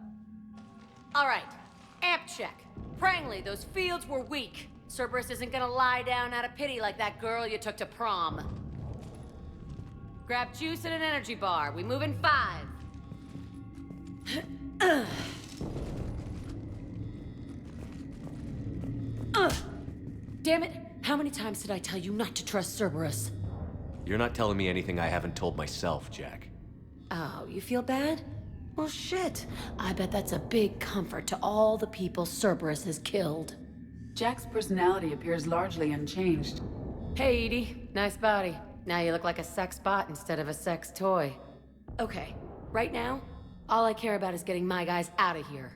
All right, amp check. Prangley, those fields were weak. Cerberus isn't gonna lie down out of pity like that girl you took to prom. Grab juice and an energy bar. We move in 5. Damn it! How many times did I tell you not to trust Cerberus? You're not telling me anything I haven't told myself, Jack. Oh, you feel bad? Well, shit. I bet that's a big comfort to all the people Cerberus has killed. Jack's personality appears largely unchanged. Hey, Edie. Nice body. Now you look like a sex bot instead of a sex toy. Okay, right now, all I care about is getting my guys out of here.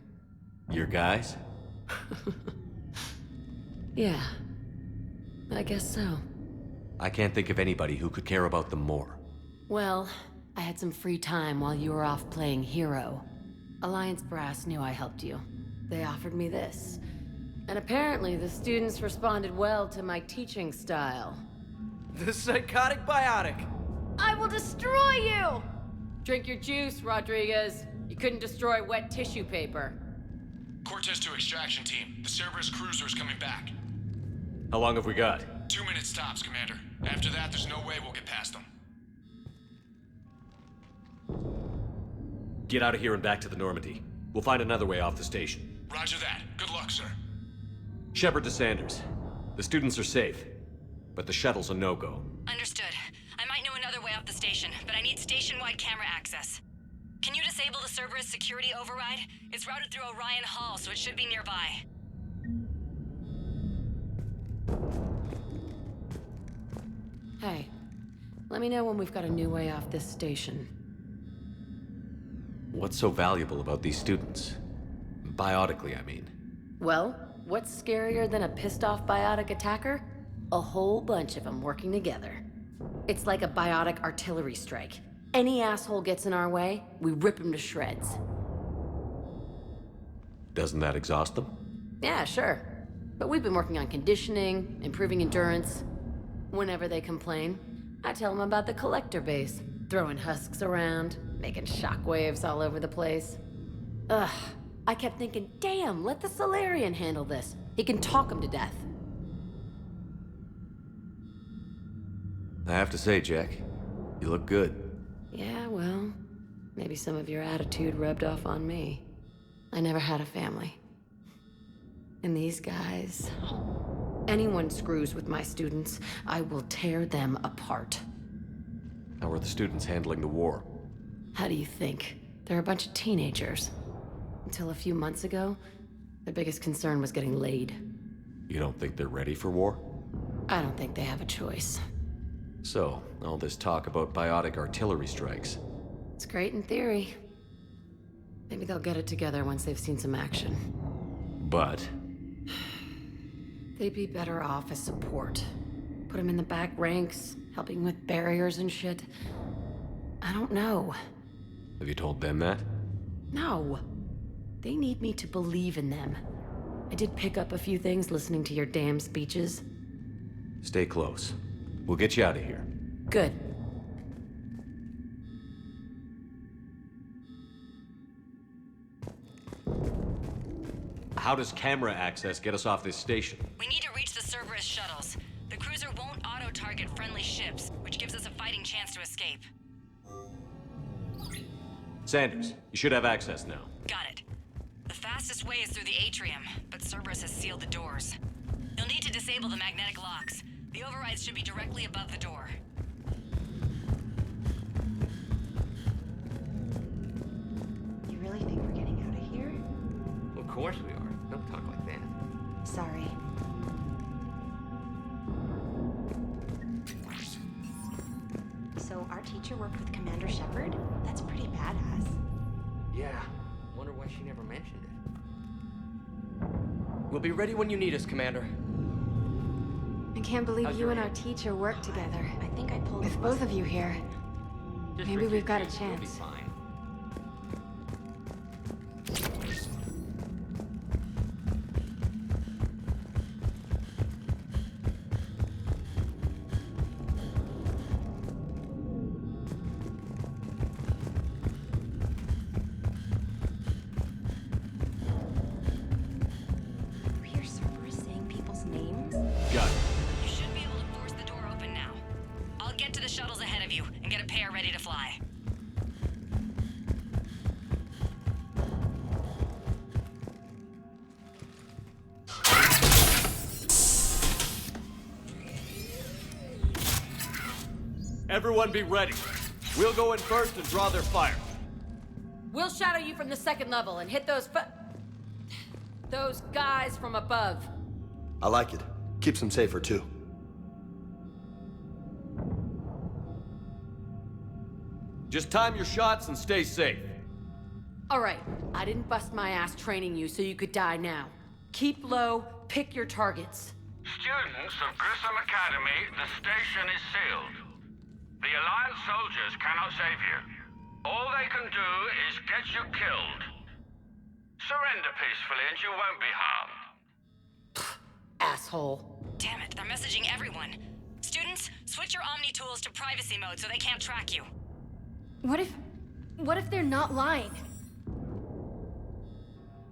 Your guys? Yeah. I guess so. I can't think of anybody who could care about them more. Well, I had some free time while you were off playing hero. Alliance Brass knew I helped you. They offered me this. And apparently the students responded well to my teaching style. The psychotic biotic! I will destroy you! Drink your juice, Rodriguez. You couldn't destroy wet tissue paper. Cortez to extraction team. The Cerberus cruiser is coming back. How long have we got? 2 minutes tops, Commander. After that, there's no way we'll get past them. Get out of here and back to the Normandy. We'll find another way off the station. Roger that. Good luck, sir. Shepard to Sanders. The students are safe, but the shuttle's a no-go. Understood. I might know another way off the station, but I need station-wide camera access. Can you disable the Cerberus security override? It's routed through Orion Hall, so it should be nearby. Hey, let me know when we've got a new way off this station. What's so valuable about these students? Biotically, I mean. Well, what's scarier than a pissed-off biotic attacker? A whole bunch of them working together. It's like a biotic artillery strike. Any asshole gets in our way, we rip him to shreds. Doesn't that exhaust them? Yeah, sure. But we've been working on conditioning, improving endurance. Whenever they complain, I tell them about the collector base, throwing husks around, making shockwaves all over the place. Ugh, I kept thinking, damn, let the Solarian handle this. He can talk them to death. I have to say, Jack, You look good. Yeah, well, maybe some of your attitude rubbed off on me. I never had a family. And these guys... Anyone screws with my students, I will tear them apart. How are the students handling the war? How do you think? They're a bunch of teenagers. Until a few months ago, their biggest concern was getting laid. You don't think they're ready for war? I don't think they have a choice. So, all this talk about biotic artillery strikes. It's great in theory. Maybe they'll get it together once they've seen some action. But... They'd be better off as support. Put them in the back ranks, helping with barriers and shit. I don't know. Have you told them that? No. They need me to believe in them. I did pick up a few things listening to your damn speeches. Stay close. We'll get you out of here. Good. How does camera access get us off this station? We need to reach the Cerberus shuttles. The cruiser won't auto-target friendly ships, which gives us a fighting chance to escape. Sanders, you should have access now. Got it. The fastest way is through the atrium, but Cerberus has sealed the doors. You'll need to disable the magnetic locks. The overrides should be directly above the door. You really think we're getting out of here? Of course we are. Don't talk like that. Sorry. So our teacher worked with Commander Shepard? That's pretty badass. Yeah. Wonder why she never mentioned it. We'll be ready when you need us, Commander. I can't believe How's you your and our hand? teacher work together. I think I pulled With both of you here. Just Maybe for we've got a teaching, you'll be chance. fine. You hear Cerberus saying people's names? Got it. You should be able to force the door open now. I'll get to the shuttles ahead of you and get a pair ready to fly. Everyone be ready. We'll go in first and draw their fire. We'll shadow you from the second level and hit those guys from above. I like it. Keeps them safer, too. Just time your shots and stay safe. All right, I didn't bust my ass training you so you could die now. Keep low, pick your targets. Students of Grissom Academy, the station is sealed. The Alliance soldiers cannot save you. All they can do is get you killed. Surrender peacefully and you won't be harmed. Asshole. Damn it, they're messaging everyone. Students, switch your Omni tools to privacy mode so they can't track you. What if they're not lying?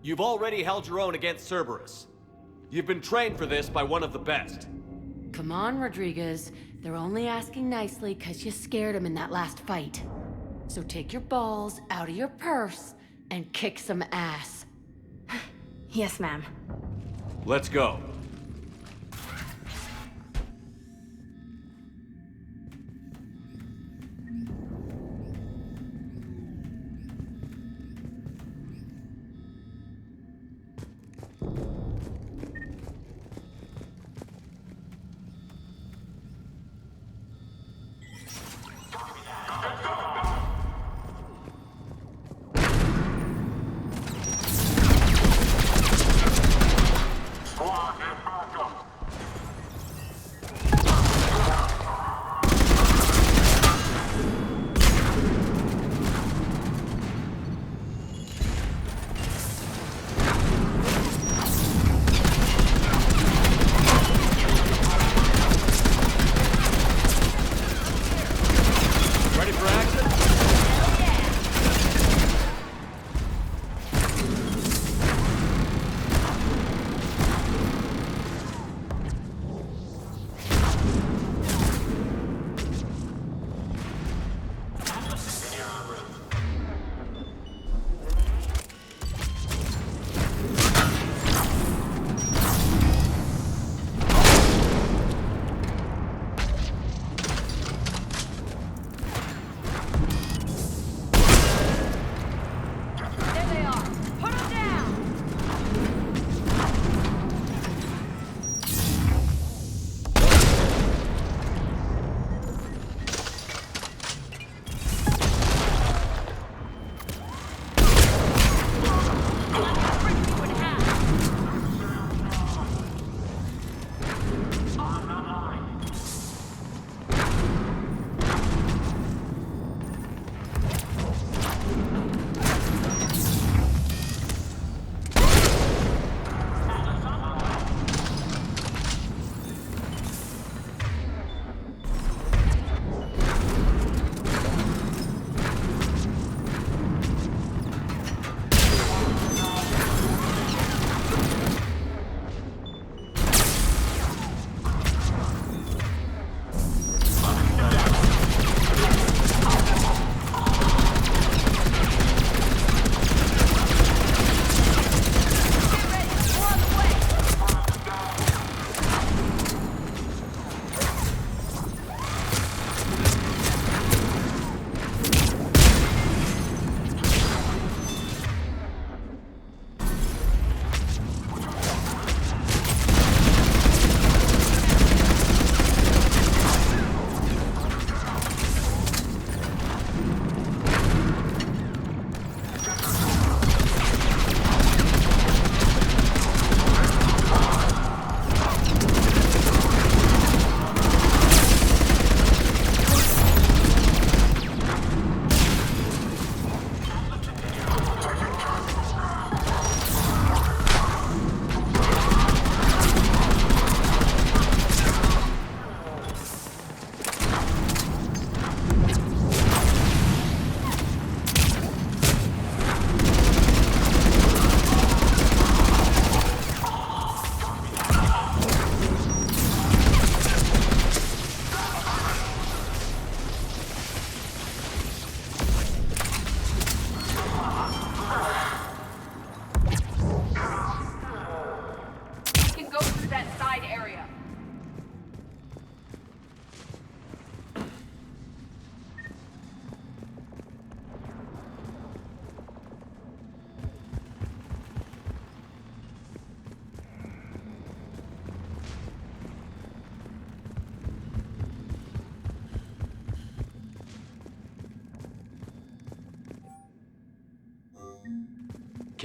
You've already held your own against Cerberus. You've been trained for this by one of the best. Come on, Rodriguez. They're only asking nicely because you scared them in that last fight. So take your balls out of your purse and kick some ass. Yes, ma'am. Let's go. Squad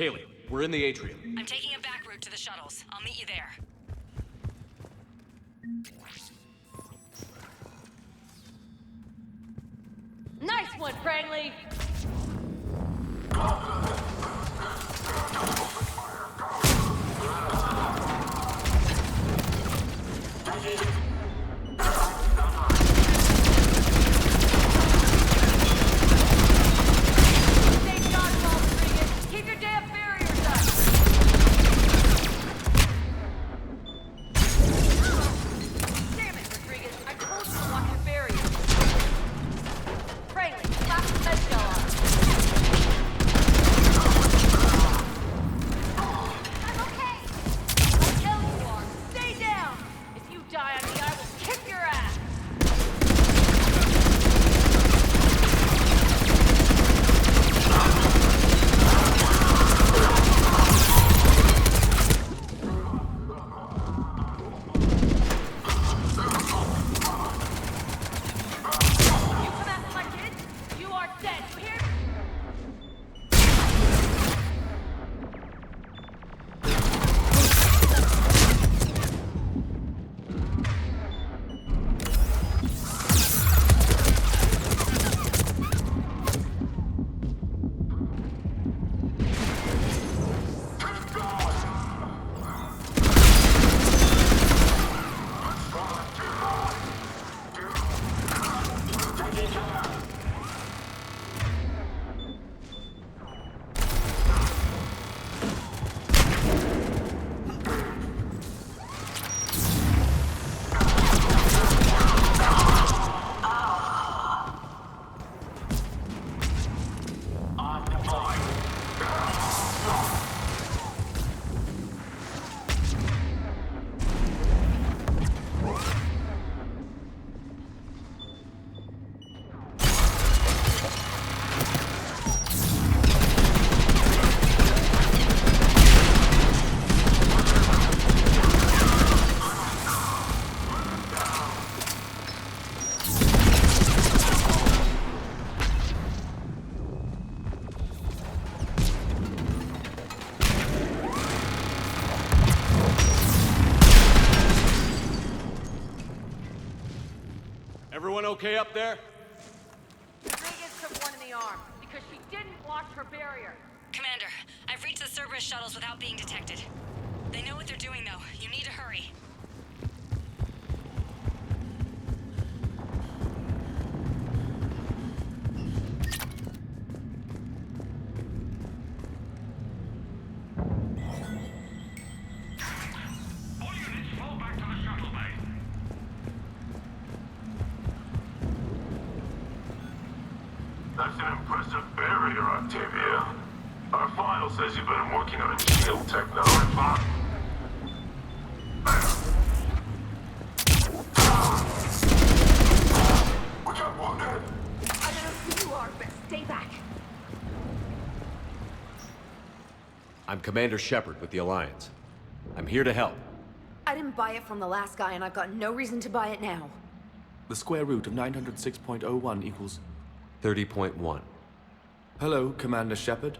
Kaylee, we're in the atrium. I'm taking a back route to the shuttles. I'll meet you there. Nice one, Franklin! Keep your damn barriers up! Damn it, Rodriguez! I told you to lock your barriers! Franklin, slap the med shell on! I'm okay! I tell you are! Stay down! If you die on me, I will kick your ass! Everyone okay up there? Rodriguez took one in the arm because she didn't watch her barrier. Commander, I've reached the Cerberus shuttles without being detected. They know what they're doing, though. You need to hurry. All units fall back to the shuttle bay. That's an impressive barrier, Octavia. Our file says you've been working on shield technology. We got one head. I don't know who you are, but stay back. I'm Commander Shepard with the Alliance. I'm here to help. I didn't buy it from the last guy, and I've got no reason to buy it now. The square root of 906.01 equals... 30.1. Hello, Commander Shepard.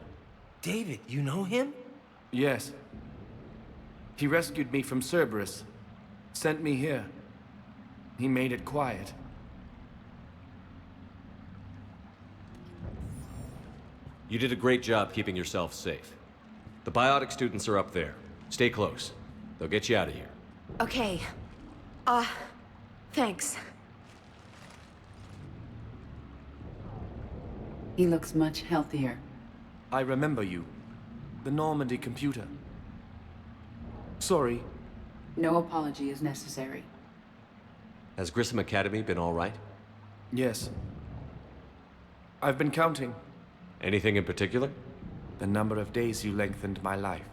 David, you know him? Yes. He rescued me from Cerberus. Sent me here. He made it quiet. You did a great job keeping yourself safe. The biotic students are up there. Stay close. They'll get you out of here. Okay. Thanks. He looks much healthier. I remember you. The Normandy computer. Sorry. No apology is necessary. Has Grissom Academy been all right? Yes. I've been counting. Anything in particular? The number of days you lengthened my life.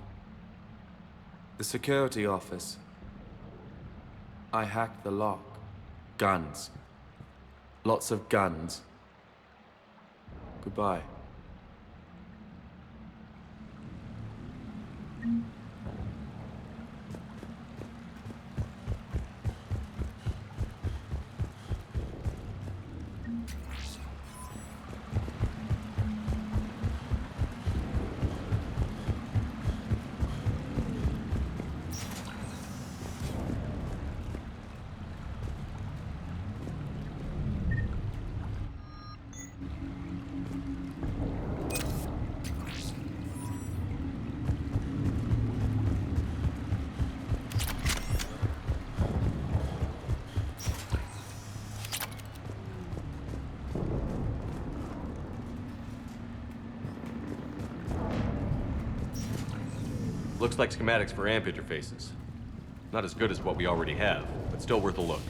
The security office. I hacked the lock. Guns. Lots of guns. Goodbye. Looks like schematics for amp interfaces. Not as good as what we already have, but still worth a look.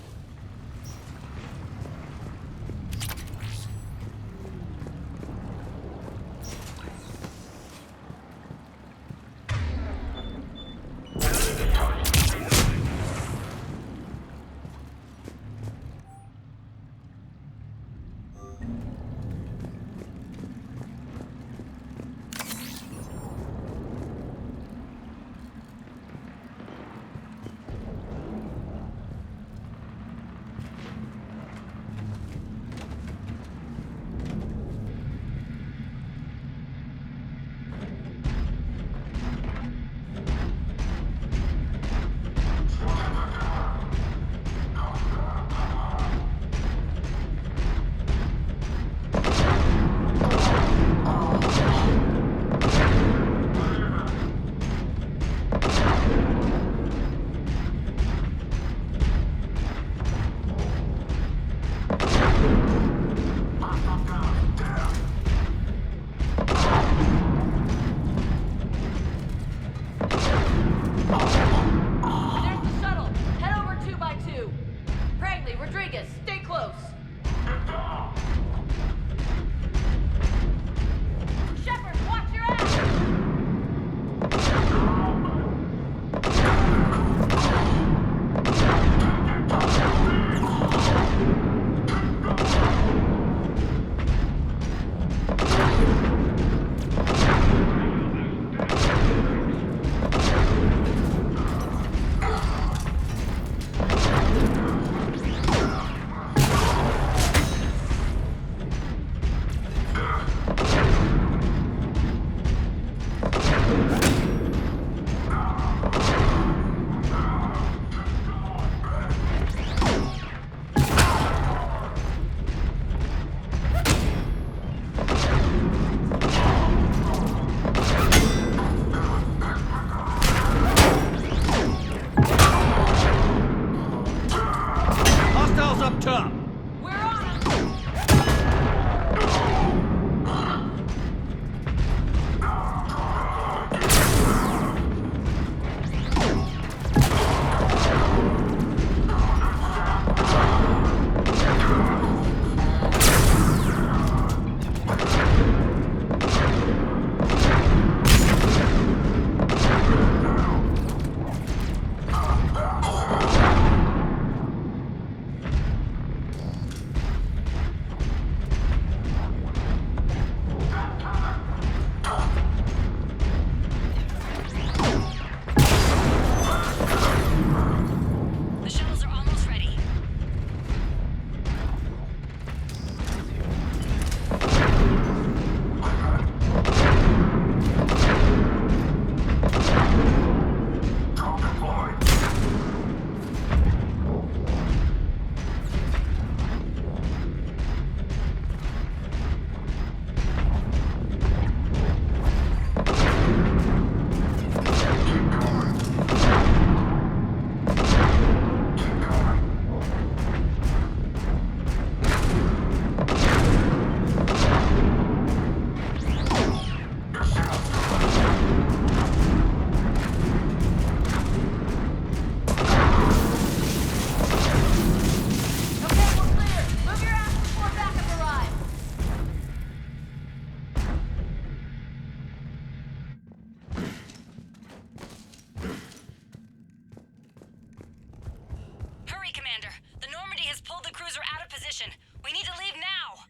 We need to leave now!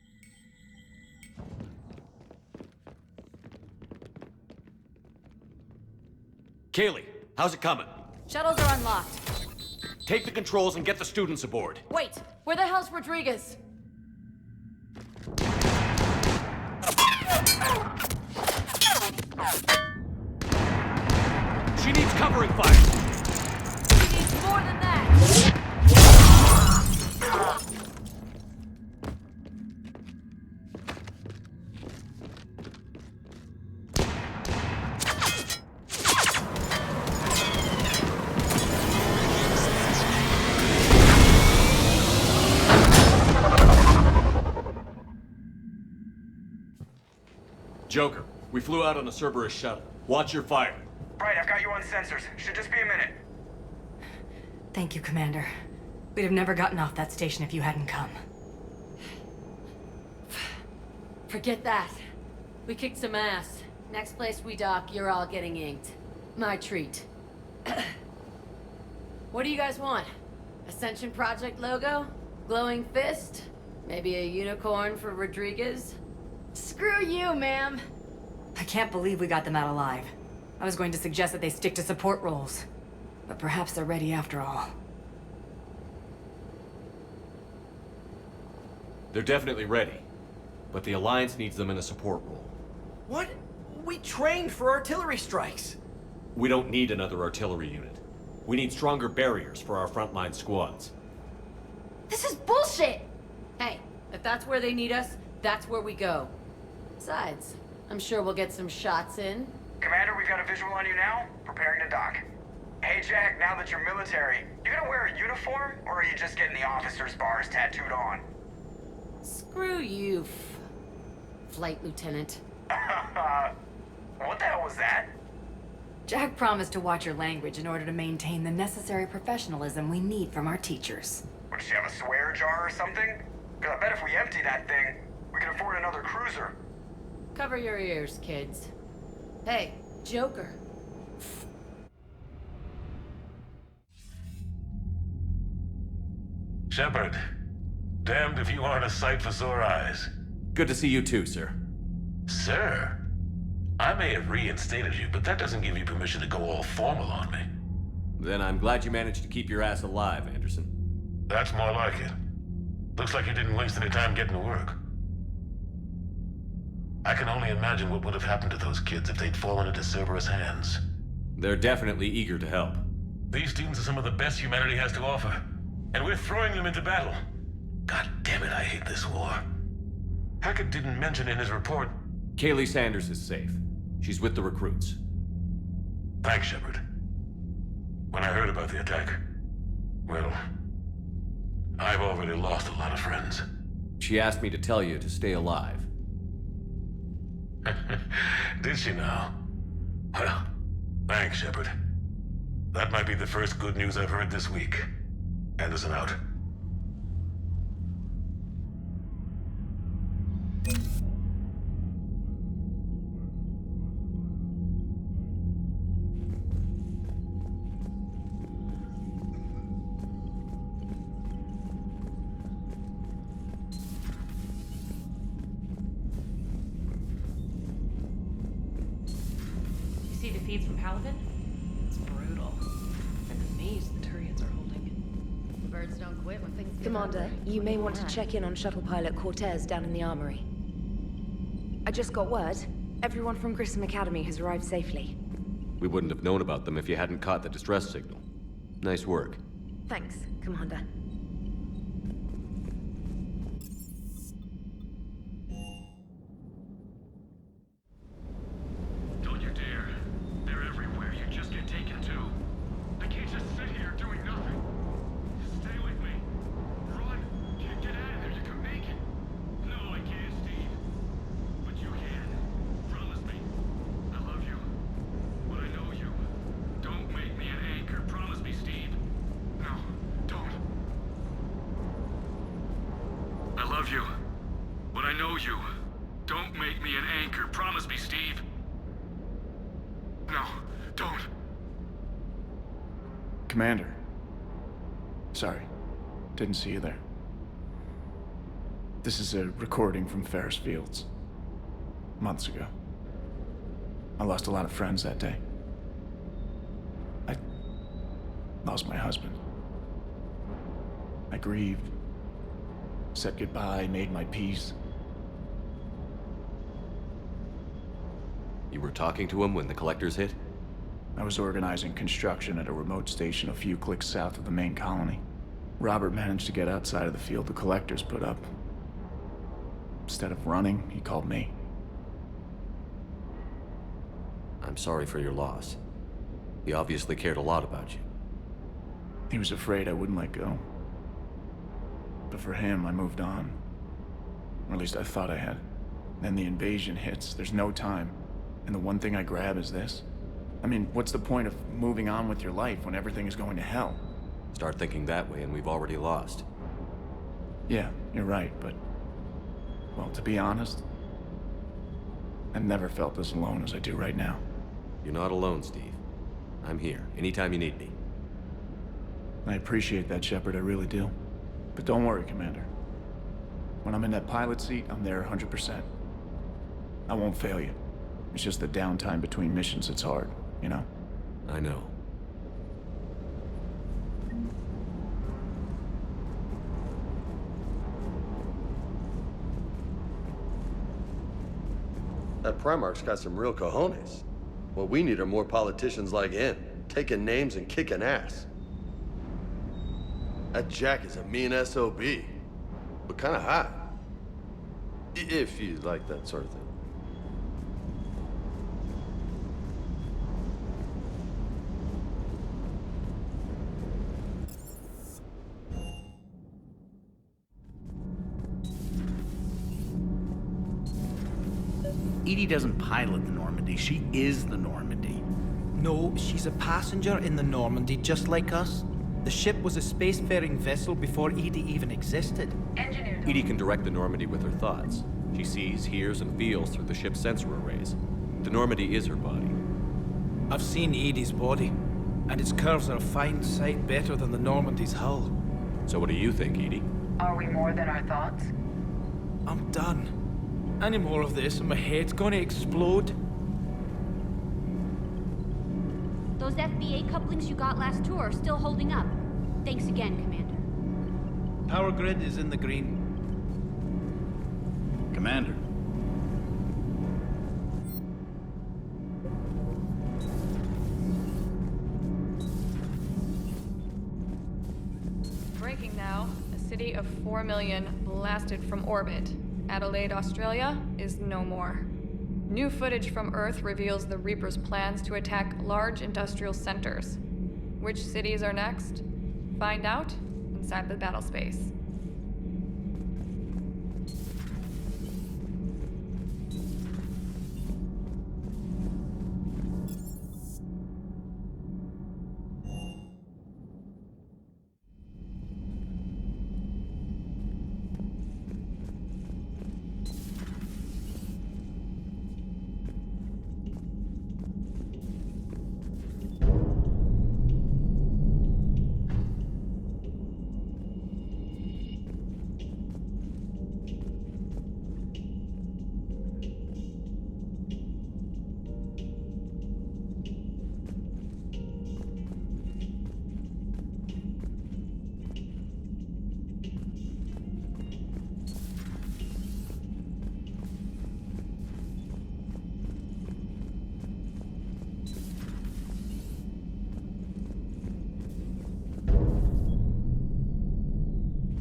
Kaylee, how's it coming? Shuttles are unlocked. Take the controls and get the students aboard. Wait, where the hell's Rodriguez? She needs covering fire! She needs more than that! Joker, we flew out on a Cerberus shuttle. Watch your fire. Right, I've got you on sensors. Should just be a minute. Thank you, Commander. We'd have never gotten off that station if you hadn't come. Forget that. We kicked some ass. Next place we dock, you're all getting inked. My treat. What do you guys want? Ascension Project logo? Glowing fist? Maybe a unicorn for Rodriguez? Screw you, ma'am. I can't believe we got them out alive. I was going to suggest that they stick to support roles. But perhaps they're ready after all. They're definitely ready. But the Alliance needs them in a support role. What? We trained for artillery strikes. We don't need another artillery unit. We need stronger barriers for our frontline squads. This is bullshit! Hey, if that's where they need us, that's where we go. Besides, I'm sure we'll get some shots in. Commander, we've got a visual on you now. Preparing to dock. Hey, Jack, now that you're military, you gonna wear a uniform, or are you just getting the officer's bars tattooed on? Screw you, Flight Lieutenant. What the hell was that? Jack promised to watch your language in order to maintain the necessary professionalism we need from our teachers. Would she have a swear jar or something? Because I bet if we empty that thing, we can afford another cruiser. Cover your ears, kids. Hey, Joker. Shepard, damned if you aren't a sight for sore eyes. Good to see you too, sir. Sir? I may have reinstated you, but that doesn't give you permission to go all formal on me. Then I'm glad you managed to keep your ass alive, Anderson. That's more like it. Looks like you didn't waste any time getting to work. I can only imagine what would have happened to those kids if they'd fallen into Cerberus' hands. They're definitely eager to help. These students are some of the best humanity has to offer, and we're throwing them into battle. God damn it, I hate this war. Hackett didn't mention in his report... Kaylee Sanders is safe. She's with the recruits. Thanks, Shepard. When I heard about the attack, well, I've already lost a lot of friends. She asked me to tell you to stay alive. Did she now? Well, thanks, Shepard. That might be the first good news I've heard this week. Anderson out. See the feeds from Paladin? It's brutal. I'm amazed the Turians are holding. The birds don't quit when things get Commander, hungry. you may want to check in on shuttle pilot Cortez down in the armory. I just got word. Everyone from Grissom Academy has arrived safely. We wouldn't have known about them if you hadn't caught the distress signal. Nice work. Thanks, Commander. Don't you dare. They're everywhere. You just get taken to. I can't just sit here doing nothing. Stay with me. Run. Get out of there. You can make it. No, I can't, Steve. But you can. Promise me. I love you. But I know you. Don't make me an anchor. Promise me, Steve. No, don't. I love you. But I know you. Don't make me an anchor. Promise me, Steve. No, don't. Commander. Sorry. Didn't see you there. This is a recording from Ferris Fields. Months ago. I lost a lot of friends that day. I lost my husband. I grieved. Said goodbye, made my peace. You were talking to him when the collectors hit? I was organizing construction at a remote station a few clicks south of the main colony. Robert managed to get outside of the field the collectors put up. Instead of running, he called me. I'm sorry for your loss. He obviously cared a lot about you. He was afraid I wouldn't let go. But for him, I moved on. Or at least I thought I had. Then the invasion hits, there's no time. And the one thing I grab is this. I mean, what's the point of moving on with your life when everything is going to hell? Start thinking that way and we've already lost. Yeah, you're right, but... well, to be honest, I've never felt as alone as I do right now. You're not alone, Steve. I'm here, anytime you need me. I appreciate that, Shepard, I really do. But don't worry, Commander. When I'm in that pilot seat, I'm there 100%. I won't fail you. It's just the downtime between missions that's hard, you know? I know. That Primarch's got some real cojones. What we need are more politicians like him, taking names and kicking ass. That Jack is a mean SOB, but kinda hot. If you like that sort of thing. Edie doesn't pilot the Normandy, she is the Normandy. No, she's a passenger in the Normandy, just like us. The ship was a spacefaring vessel before Edie even existed. Edie can direct the Normandy with her thoughts. She sees, hears, and feels through the ship's sensor arrays. The Normandy is her body. I've seen Edie's body, and its curves are a fine sight better than the Normandy's hull. So what do you think, Edie? Are we more than our thoughts? I'm done. Any more of this and my head's gonna explode. Those FBA couplings you got last tour are still holding up. Thanks again, Commander. Power grid is in the green. Commander. Breaking now, a city of 4 million blasted from orbit. Adelaide, Australia is no more. New footage from Earth reveals the Reaper's plans to attack large industrial centers. Which cities are next? Find out inside the battle space.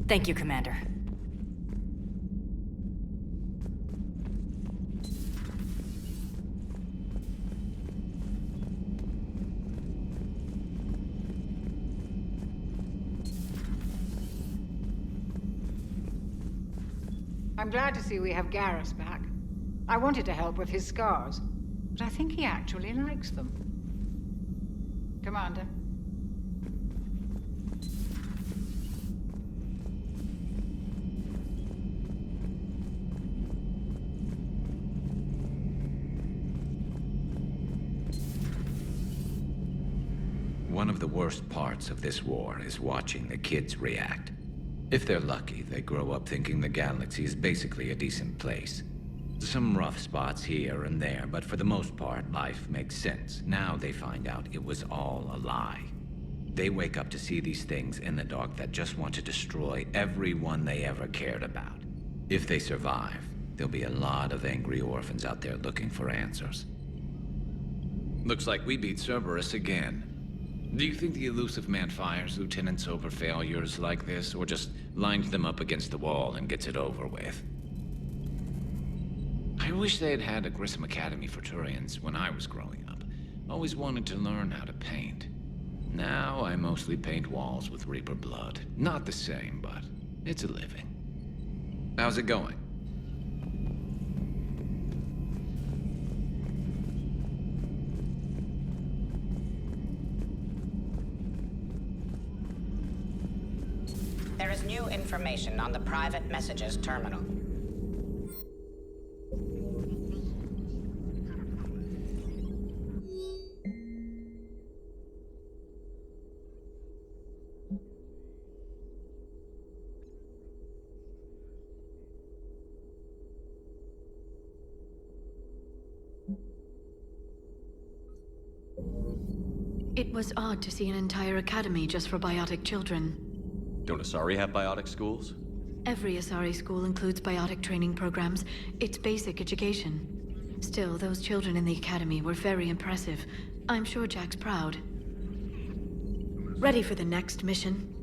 Thank you, Commander. I'm glad to see we have Garrus back. I wanted to help with his scars, but I think he actually likes them. Commander. One of the worst parts of this war is watching the kids react. If they're lucky, they grow up thinking the galaxy is basically a decent place. Some rough spots here and there, but for the most part, life makes sense. Now they find out it was all a lie. They wake up to see these things in the dark that just want to destroy everyone they ever cared about. If they survive, there'll be a lot of angry orphans out there looking for answers. Looks like we beat Cerberus again. Do you think the elusive man fires lieutenants over failures like this, or just lines them up against the wall and gets it over with? I wish they had had a Grissom Academy for Turians when I was growing up. Always wanted to learn how to paint. Now I mostly paint walls with Reaper blood. Not the same, but it's a living. How's it going? There is new information on the private messages terminal. It was odd to see an entire academy just for biotic children. Don't Asari have biotic schools? Every Asari school includes biotic training programs. It's basic education. Still, those children in the academy were very impressive. I'm sure Jack's proud. Ready for the next mission?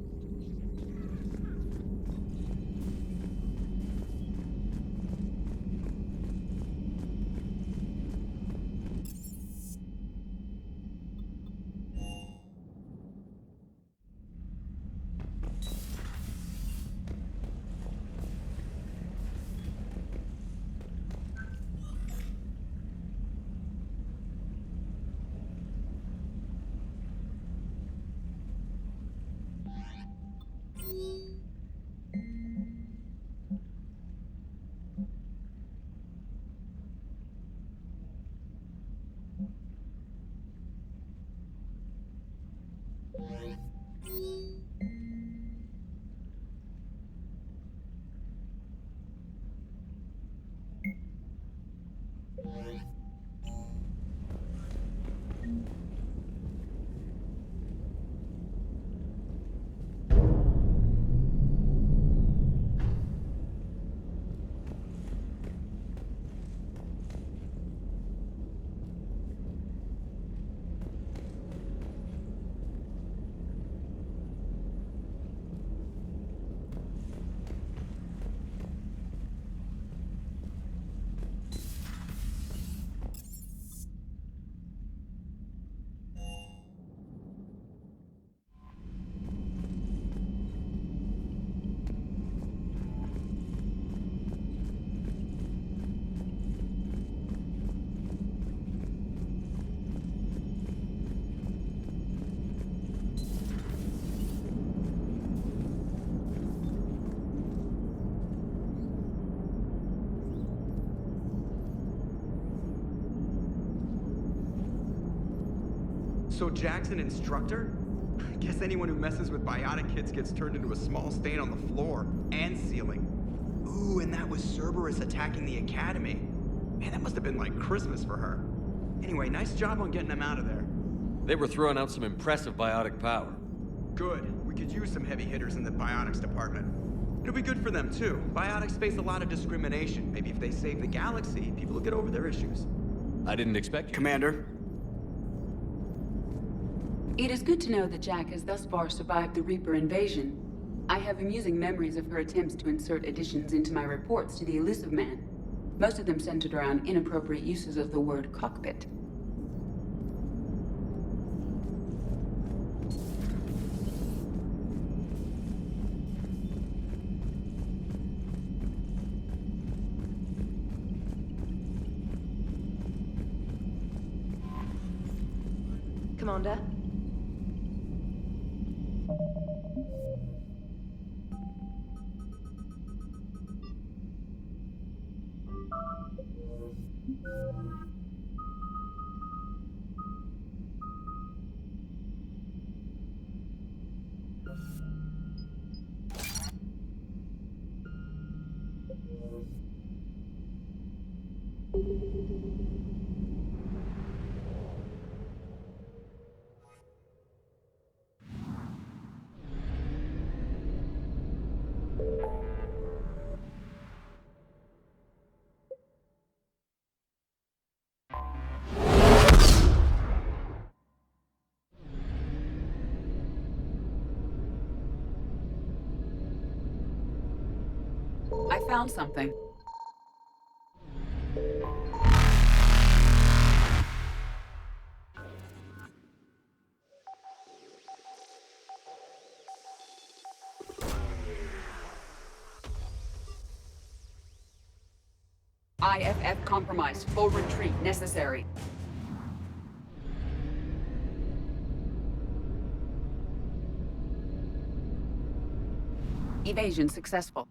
So Jack's an instructor? I guess anyone who messes with biotic kids gets turned into a small stain on the floor and ceiling. Ooh, and that was Cerberus attacking the academy. Man, that must have been like Christmas for her. Anyway, nice job on getting them out of there. They were throwing out some impressive biotic power. Good. We could use some heavy hitters in the biotics department. It'll be good for them, too. Biotics face a lot of discrimination. Maybe if they save the galaxy, people will get over their issues. I didn't expect you. Commander? It is good to know that Jack has thus far survived the Reaper invasion. I have amusing memories of her attempts to insert additions into my reports to the Elusive Man. Most of them centered around inappropriate uses of the word cockpit. Commander? I found something. IFF compromised. Full retreat necessary. Evasion successful.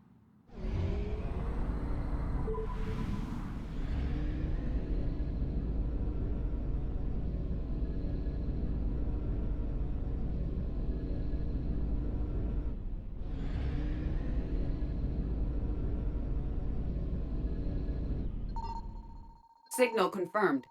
Signal confirmed.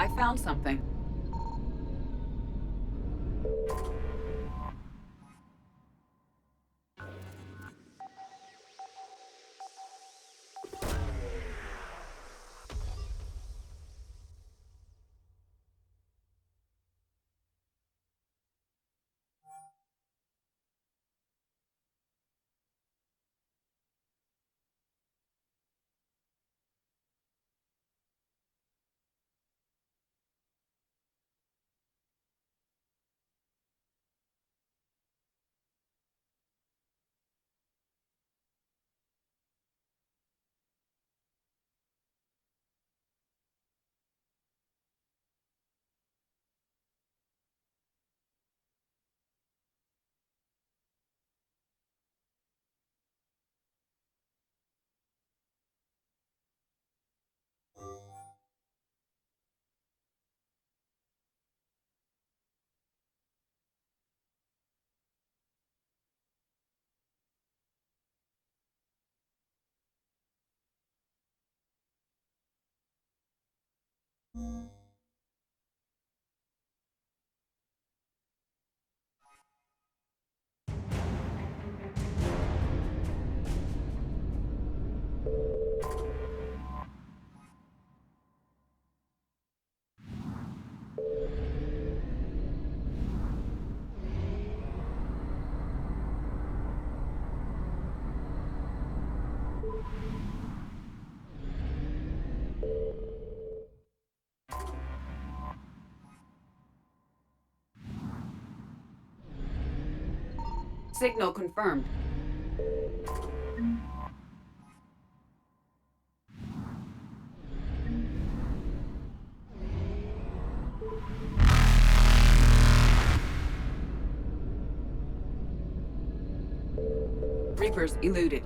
I found something. Signal confirmed. Reapers eluded.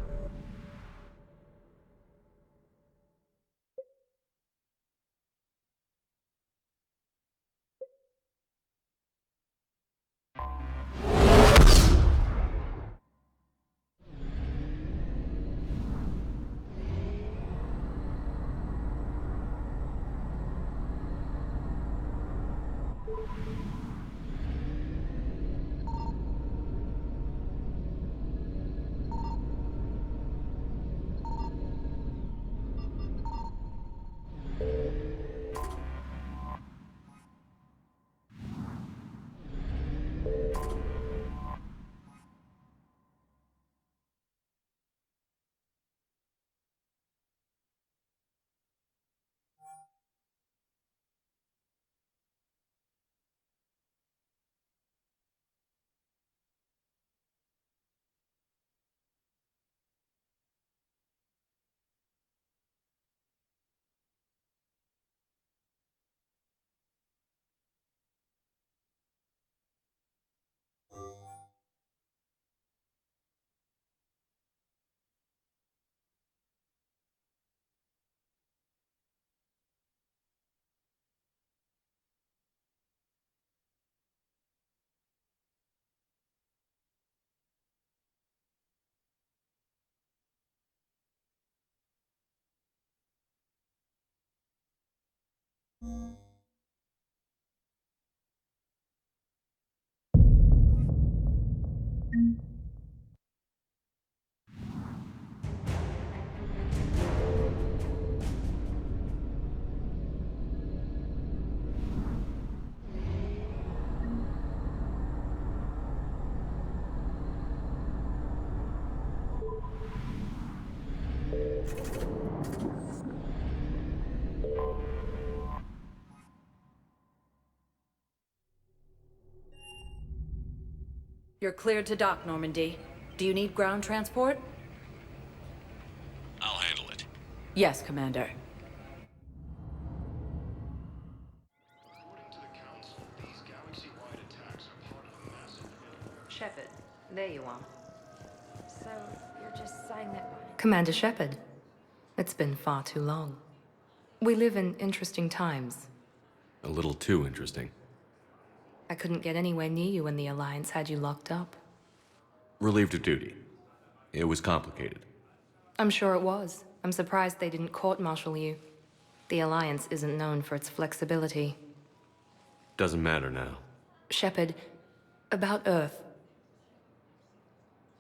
You're cleared to dock, Normandy. Do you need ground transport? I'll handle it. Yes, Commander. Shepard, there you are. So, you're just saying that... Commander Shepard, it's been far too long. We live in interesting times. A little too interesting. I couldn't get anywhere near you when the Alliance had you locked up. Relieved of duty. It was complicated. I'm sure it was. I'm surprised they didn't court-martial you. The Alliance isn't known for its flexibility. Doesn't matter now. Shepard, about Earth.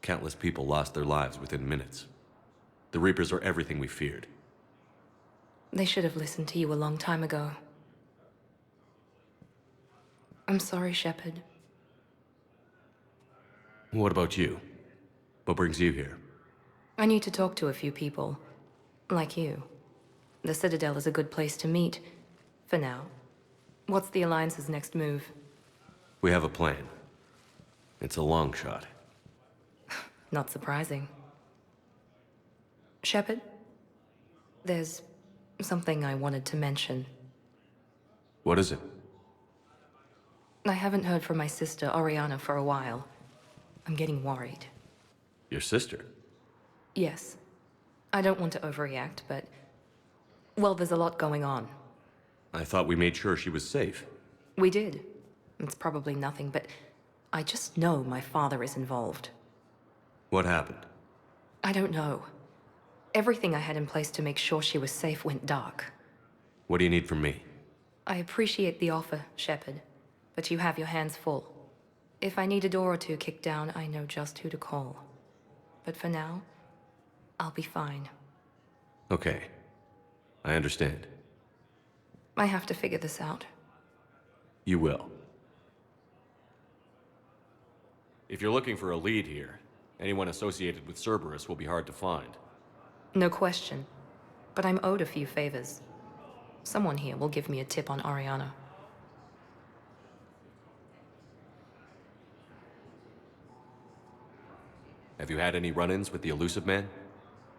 Countless people lost their lives within minutes. The Reapers are everything we feared. They should have listened to you a long time ago. I'm sorry, Shepard. What about you? What brings you here? I need to talk to a few people. Like you. The Citadel is a good place to meet. For now. What's the Alliance's next move? We have a plan. It's a long shot. Not surprising. Shepard? There's something I wanted to mention. What is it? I haven't heard from my sister, Oriana, for a while. I'm getting worried. Your sister? Yes. I don't want to overreact, but... well, there's a lot going on. I thought we made sure she was safe. We did. It's probably nothing, but I just know my father is involved. What happened? I don't know. Everything I had in place to make sure she was safe went dark. What do you need from me? I appreciate the offer, Shepard, but you have your hands full. If I need a door or two kicked down, I know just who to call. But for now, I'll be fine. Okay. I understand. I have to figure this out. You will. If you're looking for a lead here, anyone associated with Cerberus will be hard to find. No question. But I'm owed a few favors. Someone here will give me a tip on Oriana. Have you had any run-ins with the Elusive Man?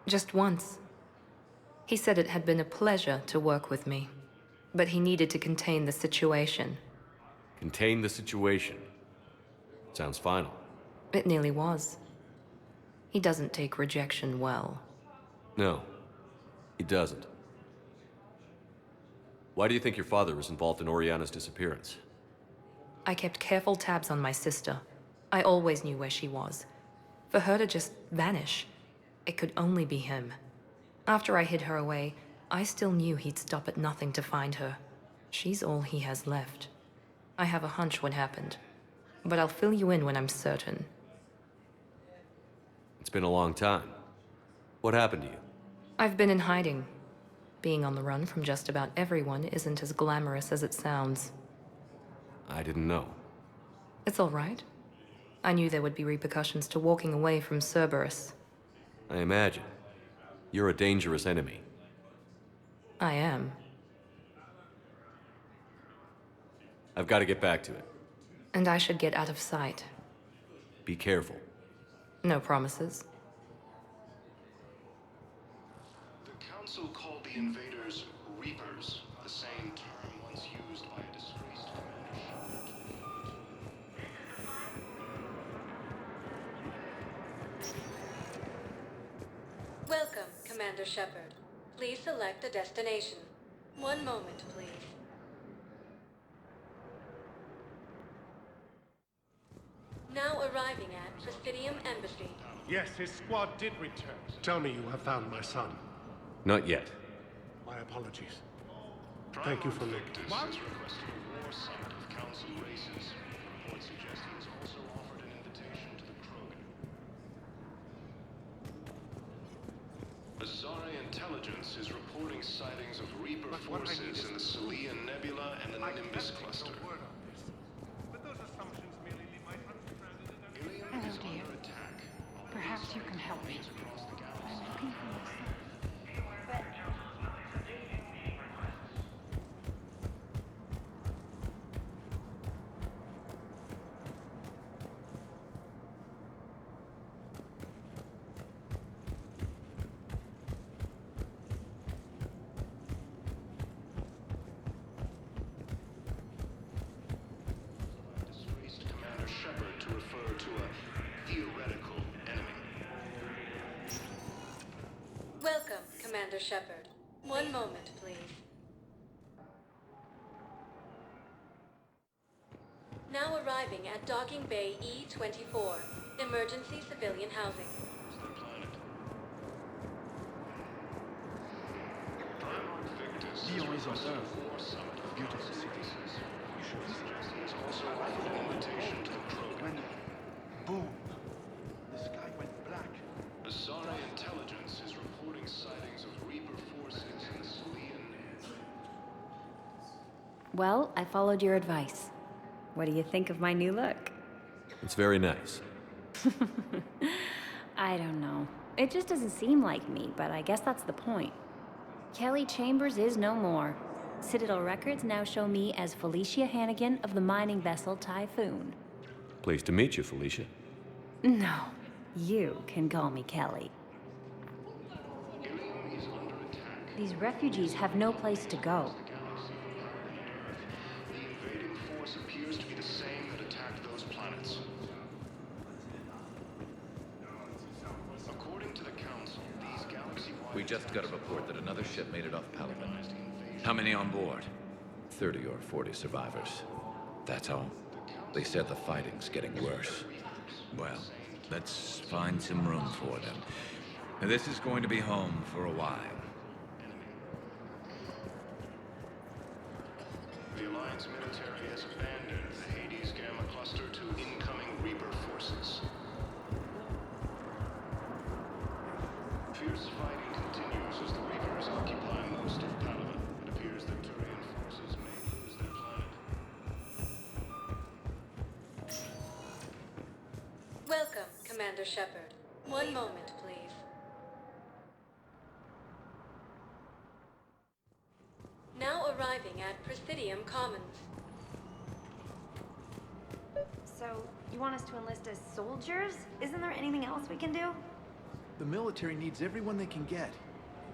Just once. He said it had been a pleasure to work with me, but he needed to contain the situation. Contain the situation. Sounds final. It nearly was. He doesn't take rejection well. No, he doesn't. Why do you think your father was involved in Oriana's disappearance? I kept careful tabs on my sister. I always knew where she was. For her to just vanish, it could only be him. After I hid her away, I still knew he'd stop at nothing to find her. She's all he has left. I have a hunch what happened, but I'll fill you in when I'm certain. It's been a long time. What happened to you? I've been in hiding. Being on the run from just about everyone isn't as glamorous as it sounds. I didn't know. It's all right. I knew there would be repercussions to walking away from Cerberus. I imagine. You're a dangerous enemy. I am. I've got to get back to it. And I should get out of sight. Be careful. No promises. The Council called the invaders Reapers, the same term once used by a disgraced commander. Welcome, Commander Shepard. Please select a destination. One moment, please. Now arriving at Presidium Embassy. Yes, his squad did return. Tell me you have found my son. Not yet. My apologies. Thank you for making it. Has requested a war summit of Council races. Report suggesting he's also offered an invitation to the Krogan. Azari intelligence is reporting sightings of Reaper forces in the Celian Nebula and the Nimbus cluster. Oh dear. Perhaps you can help me. I'm looking for my son. Commander Shepard. One moment, please. Now arriving at Docking Bay E-24, Emergency Civilian Housing. Lyon is on Earth. A beautiful city. It's also an invitation to the program. Boom. The sky went black. Asari intelligence is reporting sightings of Reaper forces in the Salian. Well, I followed your advice. What do you think of my new look? It's very nice. I don't know. It just doesn't seem like me, but I guess that's the point. Kelly Chambers is no more. Citadel records now show me as Felicia Hannigan of the mining vessel Typhoon. Pleased to meet you, Felicia. No, you can call me Kelly. These refugees have no place to go. The invading force appears to be the same that attacked those planets. According to the Council, these galaxy-wide... We just got a report that another ship made it off Palaven. How many on board? 30 or 40 survivors. That's all. They said the fighting's getting worse. Well, let's find some room for them. This is going to be home for a while. The Alliance military has abandoned the Hades Gamma Cluster to incoming Reaper forces. Fierce fighting continues as the Reapers occupy most of Palaven. It appears that Turian forces may lose their planet. Welcome, Commander Shepard. One moment, please. Now arriving at Presidium Commons. So, you want us to enlist as soldiers? Isn't there anything else we can do? The military needs everyone they can get.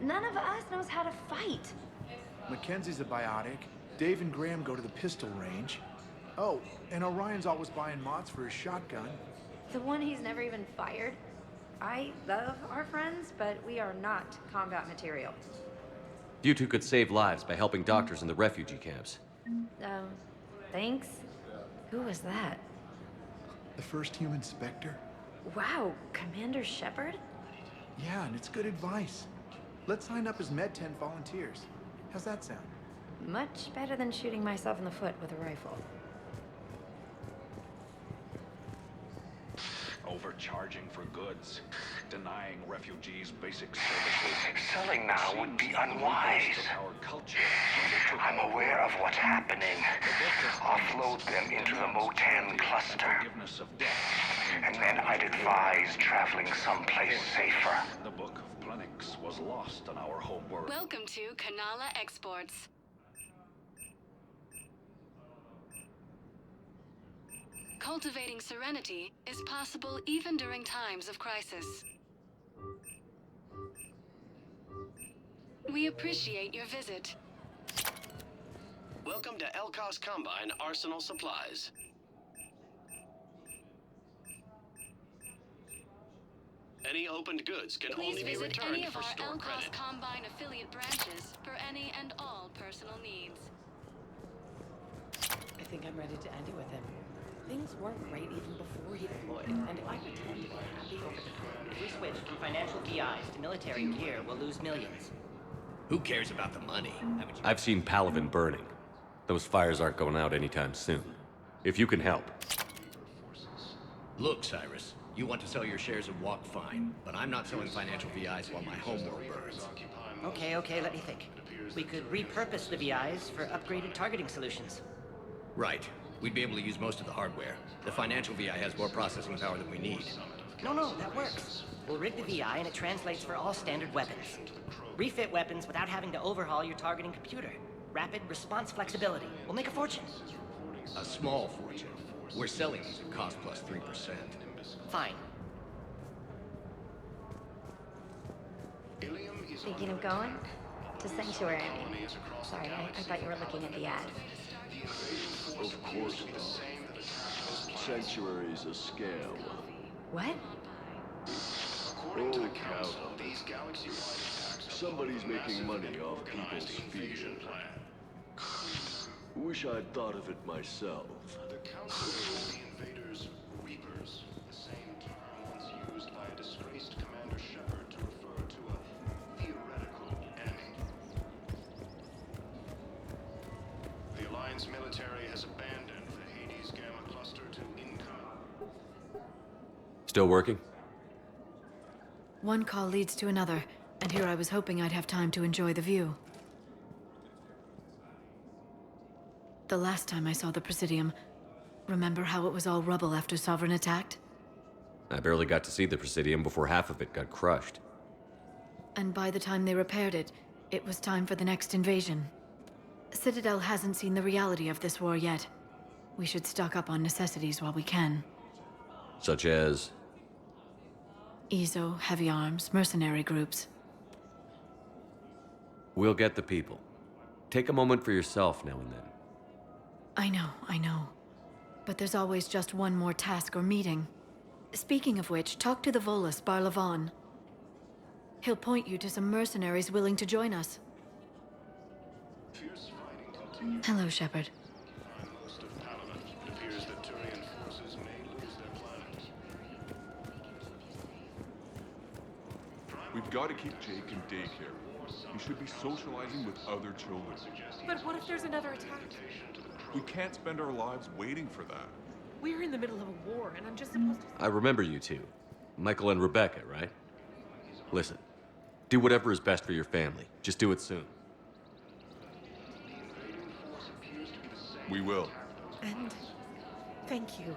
None of us knows how to fight. Mackenzie's a biotic. Dave and Graham go to the pistol range. Oh, and Orion's always buying mods for his shotgun. The one he's never even fired? I love our friends, but we are not combat material. You two could save lives by helping doctors in the refugee camps. Thanks. Who was that? The first human Spectre? Wow, Commander Shepard? Yeah, and it's good advice. Let's sign up as Med 10 volunteers. How's that sound? Much better than shooting myself in the foot with a rifle. Overcharging for goods, denying refugees basic services. Selling now would be unwise. Our culture. I'm aware of what's happening. Offload them into the Mo-10 cluster. And then I'd advise traveling someplace safer. The Book of Plenix was lost on our home world. Welcome to Kanala Exports. Cultivating serenity is possible even during times of crisis. We appreciate your visit. Welcome to Elkos Combine Arsenal Supplies. Any opened goods can Please only be visit returned any of for our store Elkos credit. Combine affiliate branches for any and all personal needs. I think I'm ready to end it with him. Things weren't great even before he deployed, and if I pretend to be happy over the phone... If we switch from financial VIs to military gear, we'll lose millions. Who cares about the money? I've seen Palaven burning. Those fires aren't going out anytime soon. If you can help. Look, Cyrus, you want to sell your shares of Walk, fine, but I'm not selling financial VIs while my homeworld burns. Okay, let me think. We could repurpose the VIs for upgraded targeting solutions. Right. We'd be able to use most of the hardware. The financial VI has more processing power than we need. No, that works. We'll rig the VI and it translates for all standard weapons. Refit weapons without having to overhaul your targeting computer. Rapid response flexibility. We'll make a fortune. A small fortune. We're selling these at cost plus 3%. Fine. Thinking of going? To Sanctuary, I mean. Sorry, I thought you were looking at the ad. Of course not. Sanctuary's a scam. What? According to the Council, these galaxy-wide attacks Somebody's making money off people's fear. Wish I'd thought of it myself. The Council calls the invaders Reapers, the same term once used by a disgraced Commander Shepard to refer to a theoretical enemy. The Alliance military has abandoned the Hades Gamma cluster to income. Still working? One call leads to another, and here I was hoping I'd have time to enjoy the view. The last time I saw the Presidium, remember how it was all rubble after Sovereign attacked? I barely got to see the Presidium before half of it got crushed. And by the time they repaired it, it was time for the next invasion. Citadel hasn't seen the reality of this war yet. We should stock up on necessities while we can. Such as? EZO, heavy arms, mercenary groups. We'll get the people. Take a moment for yourself now and then. I know. But there's always just one more task or meeting. Speaking of which, talk to the Volus, Barlavan. He'll point you to some mercenaries willing to join us. Hello, Shepard. Most of Paladin, it appears that Turian forces may lose their planet. We've got to keep Jake in daycare. He should be socializing with other children. But what if there's another attack? We can't spend our lives waiting for that. We're in the middle of a war, and I'm just supposed to... I remember you two. Michael and Rebecca, right? Listen, do whatever is best for your family. Just do it soon. We will. And thank you.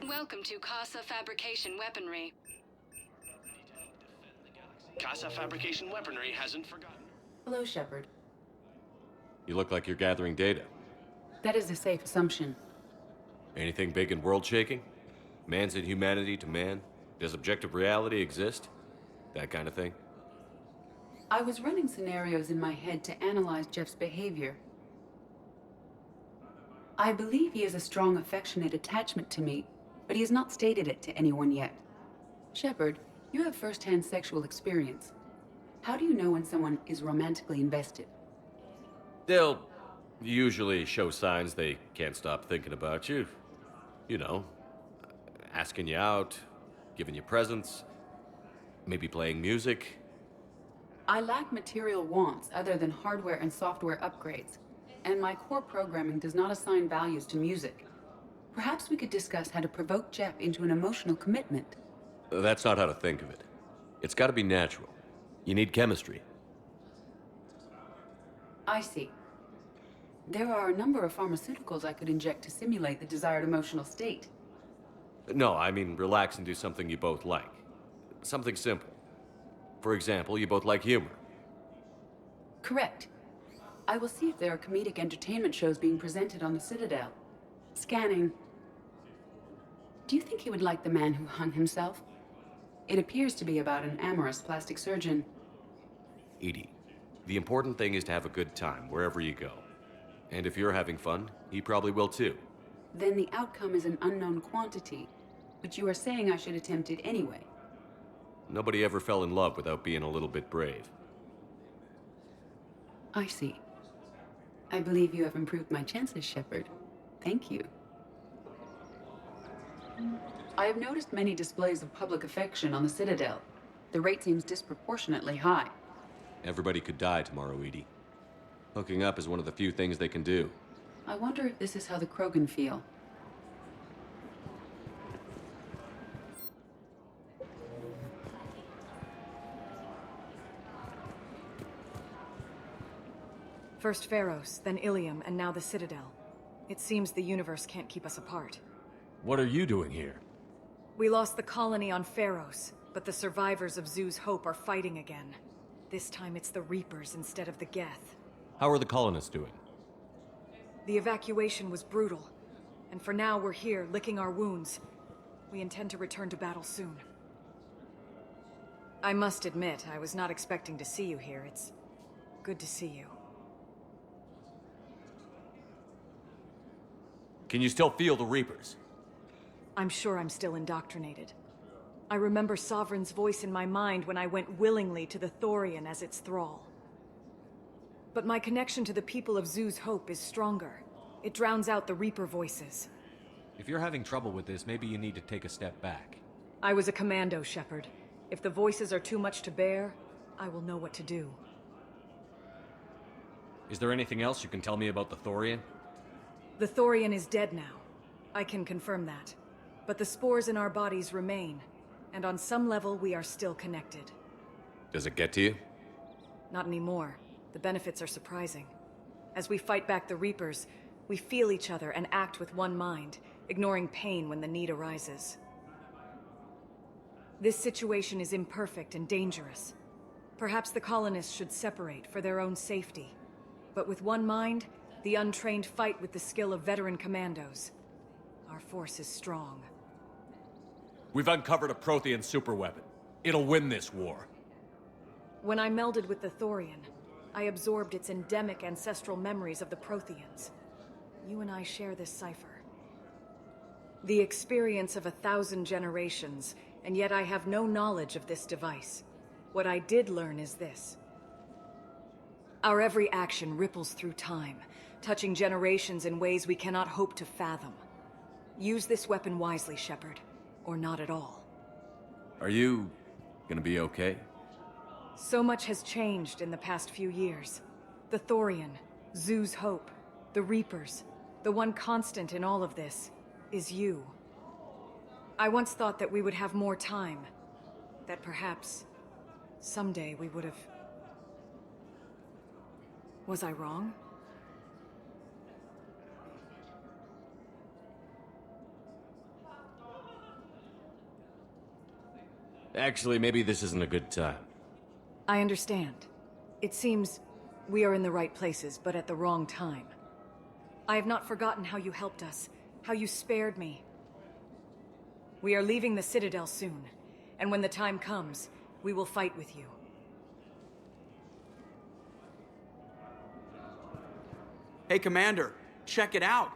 Welcome to Casa Fabrication Weaponry. Casa Fabrication Weaponry hasn't forgotten. Hello, Shepard. You look like you're gathering data. That is a safe assumption. Anything big and world-shaking? Man's inhumanity to man? Does objective reality exist? That kind of thing? I was running scenarios in my head to analyze Jeff's behavior. I believe he has a strong affectionate attachment to me, but he has not stated it to anyone yet. Shepard, you have first-hand sexual experience. How do you know when someone is romantically invested? They'll usually show signs they can't stop thinking about you. You know, asking you out, giving you presents, maybe playing music. I lack material wants other than hardware and software upgrades, and my core programming does not assign values to music. Perhaps we could discuss how to provoke Jeff into an emotional commitment. That's not how to think of it. It's got to be natural. You need chemistry. I see. There are a number of pharmaceuticals I could inject to simulate the desired emotional state. No, I mean relax and do something you both like. Something simple. For example, you both like humor. Correct. I will see if there are comedic entertainment shows being presented on the Citadel. Scanning. Do you think he would like The Man Who Hung Himself? It appears to be about an amorous plastic surgeon. Edie, the important thing is to have a good time wherever you go. And if you're having fun, he probably will too. Then the outcome is an unknown quantity, but you are saying I should attempt it anyway. Nobody ever fell in love without being a little bit brave. I see. I believe you have improved my chances, Shepard. Thank you. I have noticed many displays of public affection on the Citadel. The rate seems disproportionately high. Everybody could die tomorrow, Edie. Hooking up is one of the few things they can do. I wonder if this is how the Krogan feel. First Pharos, then Ilium, and now the Citadel. It seems the universe can't keep us apart. What are you doing here? We lost the colony on Pharos, but the survivors of Zoo's Hope are fighting again. This time it's the Reapers instead of the Geth. How are the colonists doing? The evacuation was brutal, and for now we're here, licking our wounds. We intend to return to battle soon. I must admit, I was not expecting to see you here. It's good to see you. Can you still feel the Reapers? I'm sure I'm still indoctrinated. I remember Sovereign's voice in my mind when I went willingly to the Thorian as its thrall. But my connection to the people of Zoo's Hope is stronger. It drowns out the Reaper voices. If you're having trouble with this, maybe you need to take a step back. I was a commando, Shepard. If the voices are too much to bear, I will know what to do. Is there anything else you can tell me about the Thorian? The Thorian is dead now. I can confirm that. But the spores in our bodies remain, and on some level we are still connected. Does it get to you? Not anymore. The benefits are surprising. As we fight back the Reapers, we feel each other and act with one mind, ignoring pain when the need arises. This situation is imperfect and dangerous. Perhaps the colonists should separate for their own safety. But with one mind, the untrained fight with the skill of veteran commandos. Our force is strong. We've uncovered a Prothean superweapon. It'll win this war. When I melded with the Thorian, I absorbed its endemic ancestral memories of the Protheans. You and I share this cipher. The experience of 1,000 generations, and yet I have no knowledge of this device. What I did learn is this. Our every action ripples through time, touching generations in ways we cannot hope to fathom. Use this weapon wisely, Shepard, or not at all. Are you gonna be okay? So much has changed in the past few years. The Thorian, Zoo's Hope, the Reapers. The one constant in all of this is you. I once thought that we would have more time. That perhaps, someday we would have... Was I wrong? Actually, maybe this isn't a good time. I understand. It seems we are in the right places, but at the wrong time. I have not forgotten how you helped us, how you spared me. We are leaving the Citadel soon, and when the time comes, we will fight with you. Hey, Commander, check it out.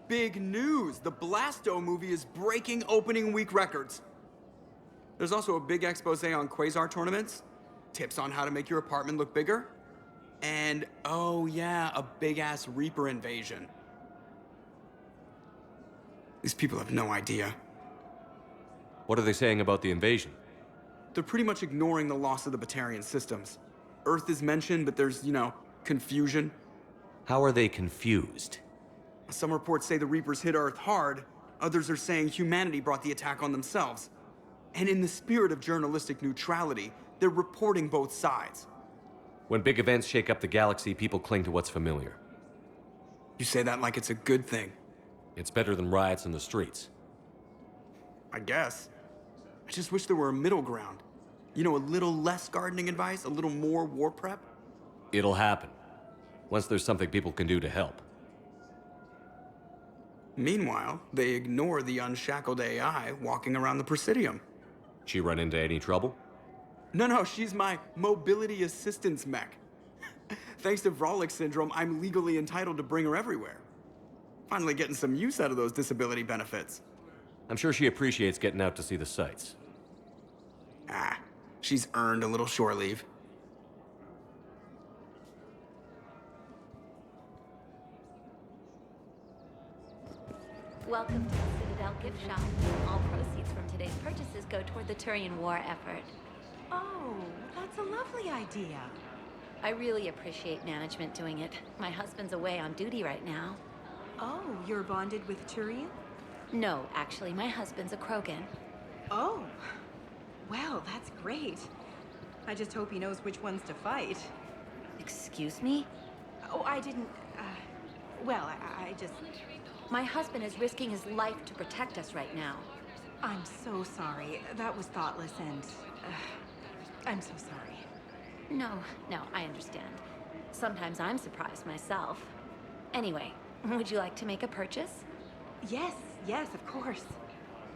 Big news! The Blasto movie is breaking opening week records. There's also a big expose on Quasar tournaments, tips on how to make your apartment look bigger, and, oh yeah, a big-ass Reaper invasion. These people have no idea. What are they saying about the invasion? They're pretty much ignoring the loss of the Batarian systems. Earth is mentioned, but there's, confusion. How are they confused? Some reports say the Reapers hit Earth hard, others are saying humanity brought the attack on themselves. And in the spirit of journalistic neutrality, they're reporting both sides. When big events shake up the galaxy, people cling to what's familiar. You say that like it's a good thing. It's better than riots in the streets. I guess. I just wish there were a middle ground. A little less gardening advice, a little more war prep. It'll happen. Once there's something people can do to help. Meanwhile, they ignore the unshackled AI walking around the Presidium. She run into any trouble? No, she's my mobility assistance mech. Thanks to Vrolic syndrome, I'm legally entitled to bring her everywhere. Finally getting some use out of those disability benefits. I'm sure she appreciates getting out to see the sights. She's earned a little shore leave. Welcome to the Citadel gift shop. All proceeds from today's purchases go toward the Turian war effort. Oh, that's a lovely idea. I really appreciate management doing it. My husband's away on duty right now. Oh, you're bonded with Turian? No, actually, my husband's a Krogan. Oh, well, that's great. I just hope he knows which ones to fight. Excuse me? Oh, I didn't, I just... My husband is risking his life to protect us right now. I'm so sorry. That was thoughtless and... I'm so sorry. No, I understand. Sometimes I'm surprised myself. Anyway, would you like to make a purchase? Yes, of course.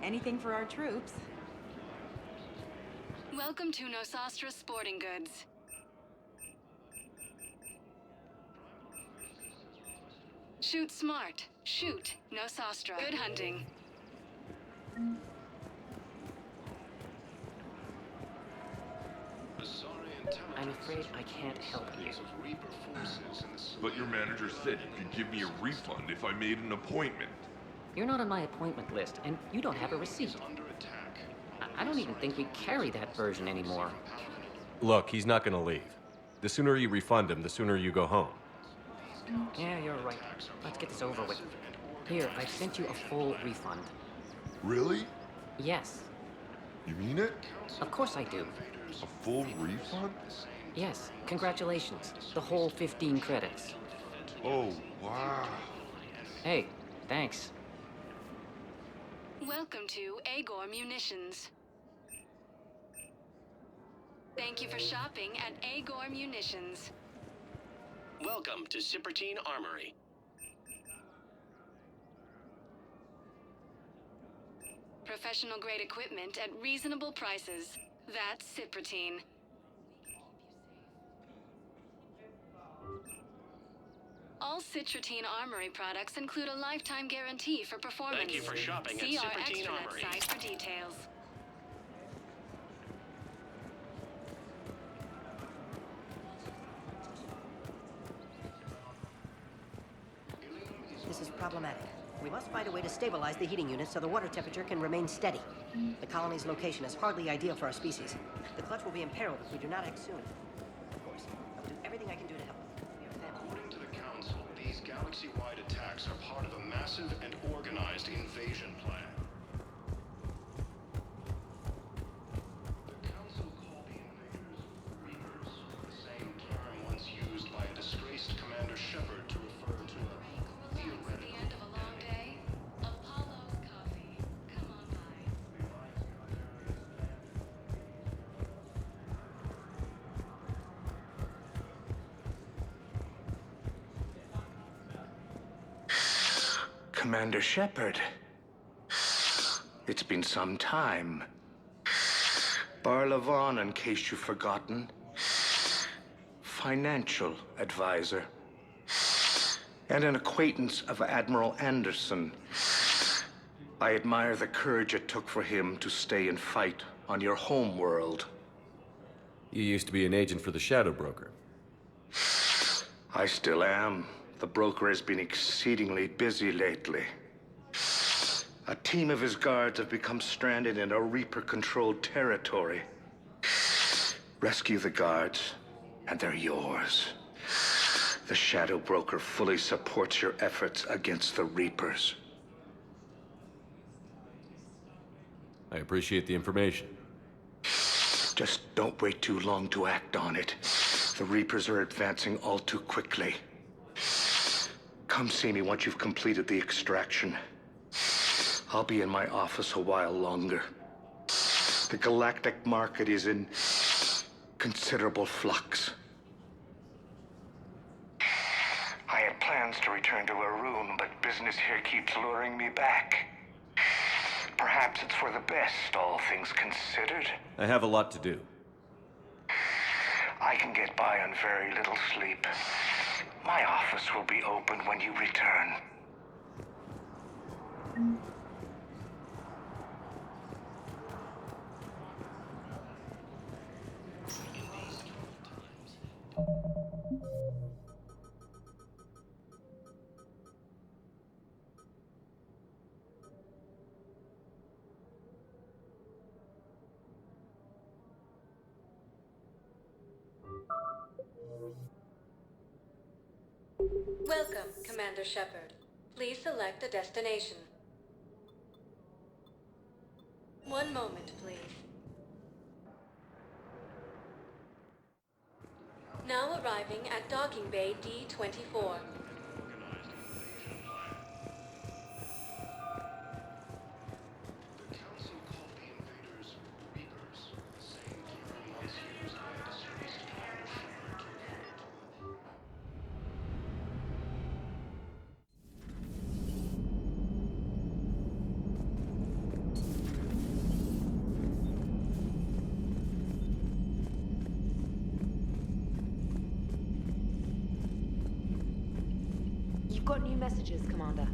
Anything for our troops. Welcome to Nosastra Sporting Goods. Shoot smart. Shoot Nosastra. Good hunting. I'm afraid I can't help you. But your manager said you could give me a refund if I made an appointment. You're not on my appointment list, and you don't have a receipt. I don't even think we carry that version anymore. Look, he's not gonna leave. The sooner you refund him, the sooner you go home. Yeah, you're right. Let's get this over with. Here, I sent you a full refund. Really? Yes. You mean it? Of course I do. A full refund? Yes, congratulations. The whole 15 credits. Oh, wow. Hey, thanks. Welcome to Agor Munitions. Thank you for shopping at Agor Munitions. Welcome to Cypertine Armory. Professional grade equipment at reasonable prices. That's Cypertine. All Cypertine Armory products include a lifetime guarantee for performance. Thank you for shopping at See our Cypertine extranet Armory. site for details. This is problematic. We must find a way to stabilize the heating unit so the water temperature can remain steady. The colony's location is hardly ideal for our species. The clutch will be imperiled if we do not act soon. Of course, I will do everything I can do to help. We are family. According to the Council, these galaxy-wide attacks are part of a massive and organized invasion plan. The Council called the invaders Reapers, the same term once used by a disgraced Commander Shepard to refer to a theoretical Commander Shepard. It's been some time. Barlavon, in case you've forgotten. Financial advisor. And an acquaintance of Admiral Anderson. I admire the courage it took for him to stay and fight on your home world. You used to be an agent for the Shadow Broker. I still am. The broker has been exceedingly busy lately. A team of his guards have become stranded in a Reaper-controlled territory. Rescue the guards, and they're yours. The Shadow Broker fully supports your efforts against the Reapers. I appreciate the information. Just don't wait too long to act on it. The Reapers are advancing all too quickly. Come see me once you've completed the extraction. I'll be in my office a while longer. The galactic market is in considerable flux. I had plans to return to Arun, but business here keeps luring me back. Perhaps it's for the best, all things considered. I have a lot to do. I can get by on very little sleep. My office will be open when you return. Welcome, Commander Shepard. Please select a destination. One moment, please. Now arriving at Docking Bay D-24. got new messages, Commander.